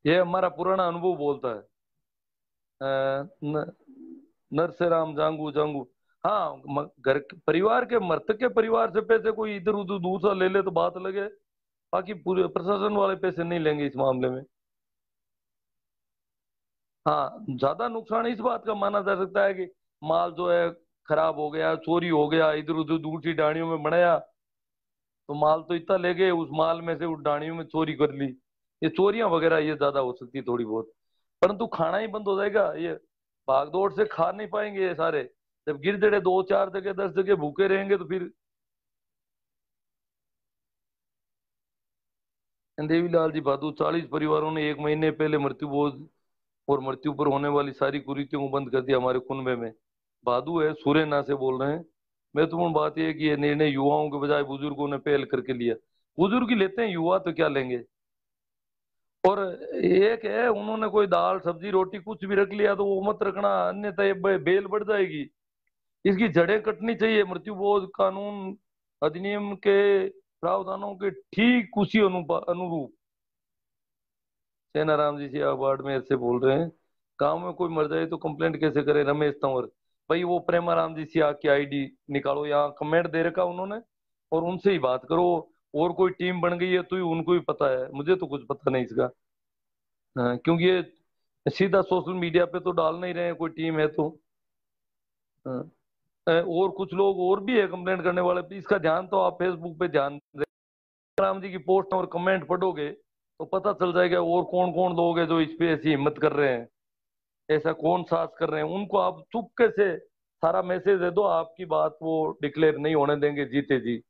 Speaker 1: ये हमारा पुराना अनुभव बोलता है। अ, न, नरसेराम जांगू जांगू। हाँ, घर परिवार के, मृतक के परिवार से पैसे कोई इधर उधर दूसरा ले ले तो बात लगे, बाकी पूरे प्रशासन वाले पैसे नहीं लेंगे इस मामले में। हाँ, ज्यादा नुकसान इस बात का माना जा सकता है कि माल जो है खराब हो गया, चोरी हो गया, इधर उधर दूसरी डाणियों में बनाया, तो माल तो इतना ले गए, उस माल में से उस डाणियों में चोरी कर ली। ये चोरियां वगैरह ये ज्यादा हो सकती है थोड़ी बहुत। परंतु खाना ही बंद हो जाएगा, ये भागदौड़ से खा नहीं पाएंगे ये सारे। जब गिरदड़े 2 4 जगह 10 जगह भूखे रहेंगे तो फिर। देवीलाल जी भादु, 40 परिवारों ने 1 महीने पहले मृत्यु भोज और मृत्यु पर होने वाली सारी कुरीतियों को बंद कर दिया हमारे कुनबे में। भादु है, सुरेना से बोल रहे हैं। महत्वपूर्ण बात यह है कि यह निर्णय युवाओं के बजाय बुजुर्गों ने पहल करके लिया। बुजुर्ग ही लेते हैं, युवा तो क्या लेंगे। और एक है, उन्होंने कोई दाल सब्जी रोटी कुछ भी रख लिया तो वो मत रखना, अन्यथा ये बेल बढ़ जाएगी। इसकी जड़ें कटनी चाहिए। मृत्यु बोध कानून अधिनियम के प्रावधानों के ठीक उसी अनुरूप। सेनाराम जी से बाड़मेर से बोल रहे हैं। गांव में कोई मर जाए तो कंप्लेंट कैसे करे? रमेश तंवर। भाई, वो प्रेमाराम जी से आके आईडी निकालो, यहाँ कमेंट दे रखा उन्होंने, और उनसे ही बात करो। और कोई टीम बन गई है तो ही उनको ही पता है, मुझे तो कुछ पता नहीं इसका। हाँ, क्योंकि ये सीधा सोशल मीडिया पे तो डाल नहीं रहे हैं, कोई टीम है तो। हाँ, और कुछ लोग और भी है कंप्लेंट करने वाले, इसका ध्यान तो आप फेसबुक पे ध्यान दें। राम जी की पोस्ट और कमेंट पढ़ोगे तो पता चल जाएगा और कौन कौन लोग हैं जो इस पे ऐसी हिम्मत कर रहे हैं, ऐसा कौन साहस कर रहे हैं। उनको आप चुपके से सारा मैसेज दे दो, आपकी बात वो डिक्लेयर नहीं होने देंगे जीते जी।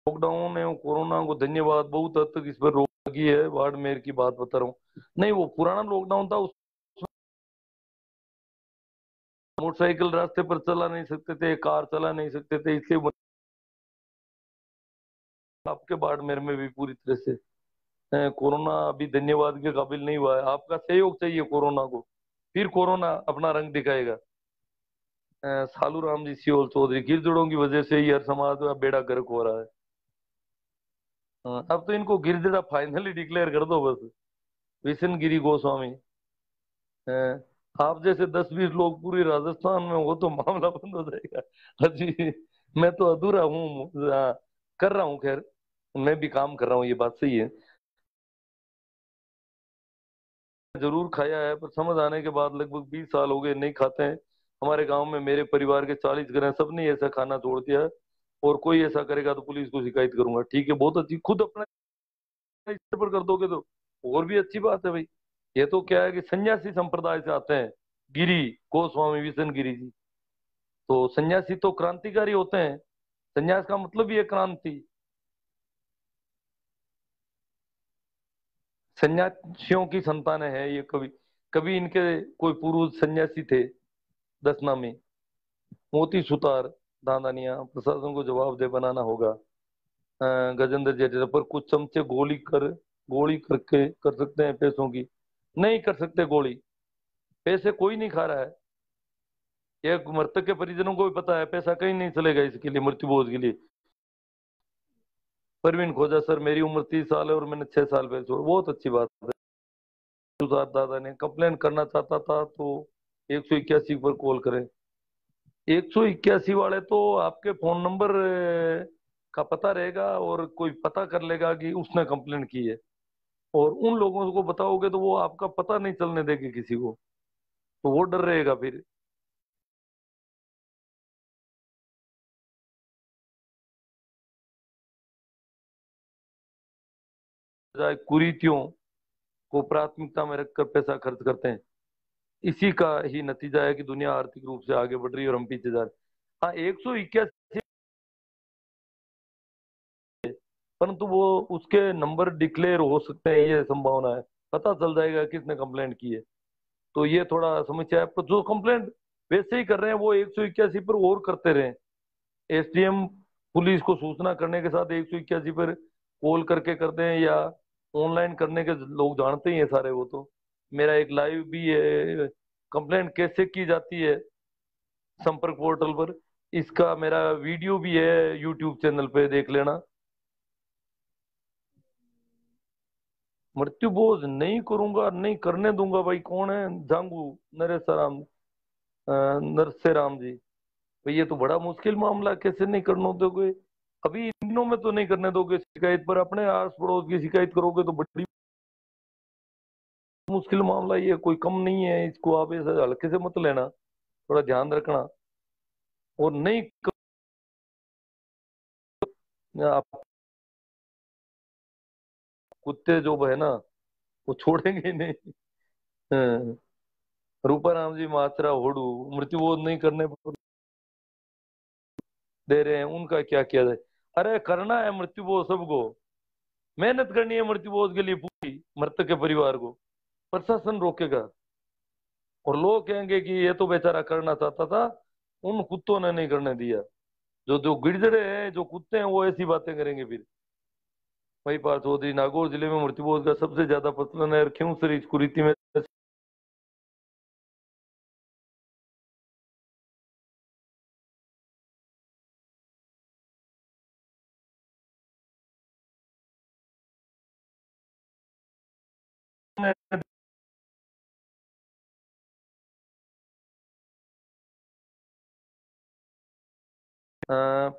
Speaker 1: लॉकडाउन एवं कोरोना को धन्यवाद, बहुत हद तक इस पर रोक लगी है। बाड़मेर की बात बता रहा हूँ। नहीं, वो पुराना लॉकडाउन था, उस मोटरसाइकिल रास्ते पर चला नहीं सकते थे, कार चला नहीं सकते थे, इसलिए आपके बाड़मेर में भी पूरी तरह से कोरोना अभी धन्यवाद के काबिल नहीं हुआ है। आपका सहयोग चाहिए कोरोना को, फिर कोरोना अपना रंग दिखाएगा। सालू राम जी सियोल चौधरी, गिरजड़ों की वजह से ही हर समाज का बेड़ा गर्क हो रहा है। अब तो इनको गिरजड़ा फाइनली डिक्लेयर कर दो बस। विशन गिरी गोस्वामी। अ, आप जैसे 10 20 लोग पूरे राजस्थान में हो तो मामला बंद हो जाएगा। अजी, मैं तो अधूरा हूँ। कर रहा हूँ, खैर मैं भी काम कर रहा हूँ, ये बात सही है। जरूर खाया है, पर समझ आने के बाद लगभग 20 साल हो गए नहीं खाते हैं। हमारे गांव में मेरे परिवार के 40 घर हैं, सबने ऐसा खाना छोड़ दिया है। और कोई ऐसा करेगा तो पुलिस को शिकायत करूंगा। ठीक है, बहुत अच्छी, खुद अपने स्तर पर कर दोगे तो और भी अच्छी बात है भाई। ये तो क्या है कि सन्यासी संप्रदाय से आते हैं, गिरी गोस्वामी विशन गिरी जी। तो सन्यासी तो क्रांतिकारी होते हैं, सन्यास का मतलब ही है क्रांति। सन्यासियों की संतानें हैं ये। कभी कभी इनके कोई पूर्व सन्यासी थे, 10 नामी मोती सुतार दादानिया। प्रशासन को जवाब दे बनाना होगा। गजेंद्र जडेजा पर कुछ चमचे गोली करके कर सकते हैं पैसों की? नहीं कर सकते गोली। पैसे कोई नहीं खा रहा है। ये मृतक के परिजनों को भी पता है, पैसा कहीं नहीं चलेगा इसके लिए, मृत्यु भोज के लिए। परवीन खोजा, सर मेरी उम्र 30 साल है और मैंने 6 साल पहले छोड़ा। बहुत अच्छी बात है। सुधार दादा ने कंप्लेन करना चाहता था तो 181 पर कॉल करें। 181 वाले तो आपके फोन नंबर का पता रहेगा और कोई पता कर लेगा कि उसने कंप्लेंट की है। और उन लोगों को बताओगे तो वो आपका पता नहीं चलने देंगे किसी को, तो वो डर रहेगा फिर। जाए कुरीतियों को प्राथमिकता में रखकर पैसा खर्च करते हैं, इसी का ही नतीजा है कि दुनिया आर्थिक रूप से आगे बढ़ रही है और हम पीछे जा रहे हैं। हाँ, 181, परंतु वो उसके नंबर डिक्लेयर हो सकते हैं, ये संभावना है। पता चल जाएगा किसने कंप्लेंट की है। तो ये थोड़ा समस्या है, पर जो कंप्लेंट वैसे ही कर रहे हैं वो 181 पर और करते रहे। एसडीएम पुलिस को सूचना करने के साथ 181 पर कॉल करके कर दें, या ऑनलाइन करने के लोग जानते ही हैं सारे वो तो। मेरा एक लाइव भी है, कंप्लेंट कैसे की जाती है संपर्क पोर्टल पर, इसका मेरा वीडियो भी है यूट्यूब चैनल पे, देख लेना। मृत्यु बोझ नहीं करूंगा, नहीं करने दूंगा भाई। कौन है? जांगू नरेश राम, नरसे राम जी। भाई ये तो बड़ा मुश्किल मामला है, कैसे नहीं करने दोगे? अभी इन दिनों में तो नहीं करने दोगे शिकायत, पर अपने आस पड़ोस की शिकायत करोगे तो बड़ी मुश्किल मामला। ये कोई कम नहीं है, इसको आप ऐसे हल्के से मत लेना, थोड़ा ध्यान रखना। और नहीं आप कुत्ते जो है ना, वो छोड़ेंगे ही नहीं। हाँ, रूपाराम जी मात्रा होड़ू मृत्यु बोध नहीं करने पर दे रहे हैं, उनका क्या किया जाए? अरे करना है मृत्यु बोध सबको, मेहनत करनी है मृत्यु बोध के लिए पूरी, मृतक के परिवार को। प्रशासन रोकेगा और लोग कहेंगे कि ये तो बेचारा करना चाहता था, उन कुत्तों ने नहीं करने दिया। जो जो गिरजड़े हैं, जो कुत्ते हैं, वो ऐसी बातें करेंगे फिर। वही पार्थ चौधरी, नागौर जिले में मृत्यु बोध का सबसे ज्यादा प्रचलन है, और क्यों सर इस कुरीति में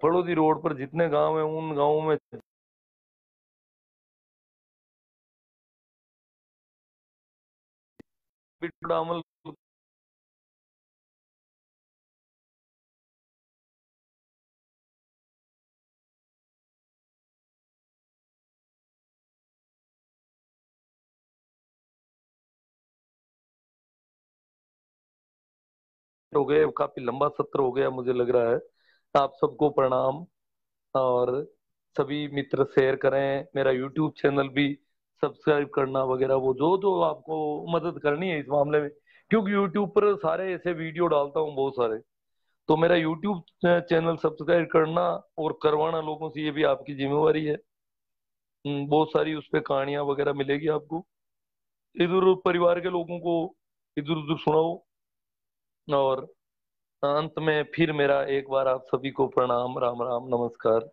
Speaker 1: फड़ौदी रोड पर जितने गांव हैं उन गांवों में भी थोड़ा अमल हो गए। काफी लंबा सत्र हो गया मुझे लग रहा है। आप सबको प्रणाम। और सभी मित्र शेयर करें, मेरा यूट्यूब चैनल भी सब्सक्राइब करना वगैरह, वो जो जो आपको मदद करनी है इस मामले में, क्योंकि यूट्यूब पर सारे ऐसे वीडियो डालता हूँ बहुत सारे। तो मेरा यूट्यूब चैनल सब्सक्राइब करना और करवाना लोगों से, ये भी आपकी जिम्मेवारी है। बहुत सारी उस पे कहानियां वगैरह मिलेगी आपको। इधर उधर परिवार के लोगों को इधर उधर सुनाओ। और अंत में फिर मेरा एक बार आप सभी को प्रणाम, राम राम, नमस्कार।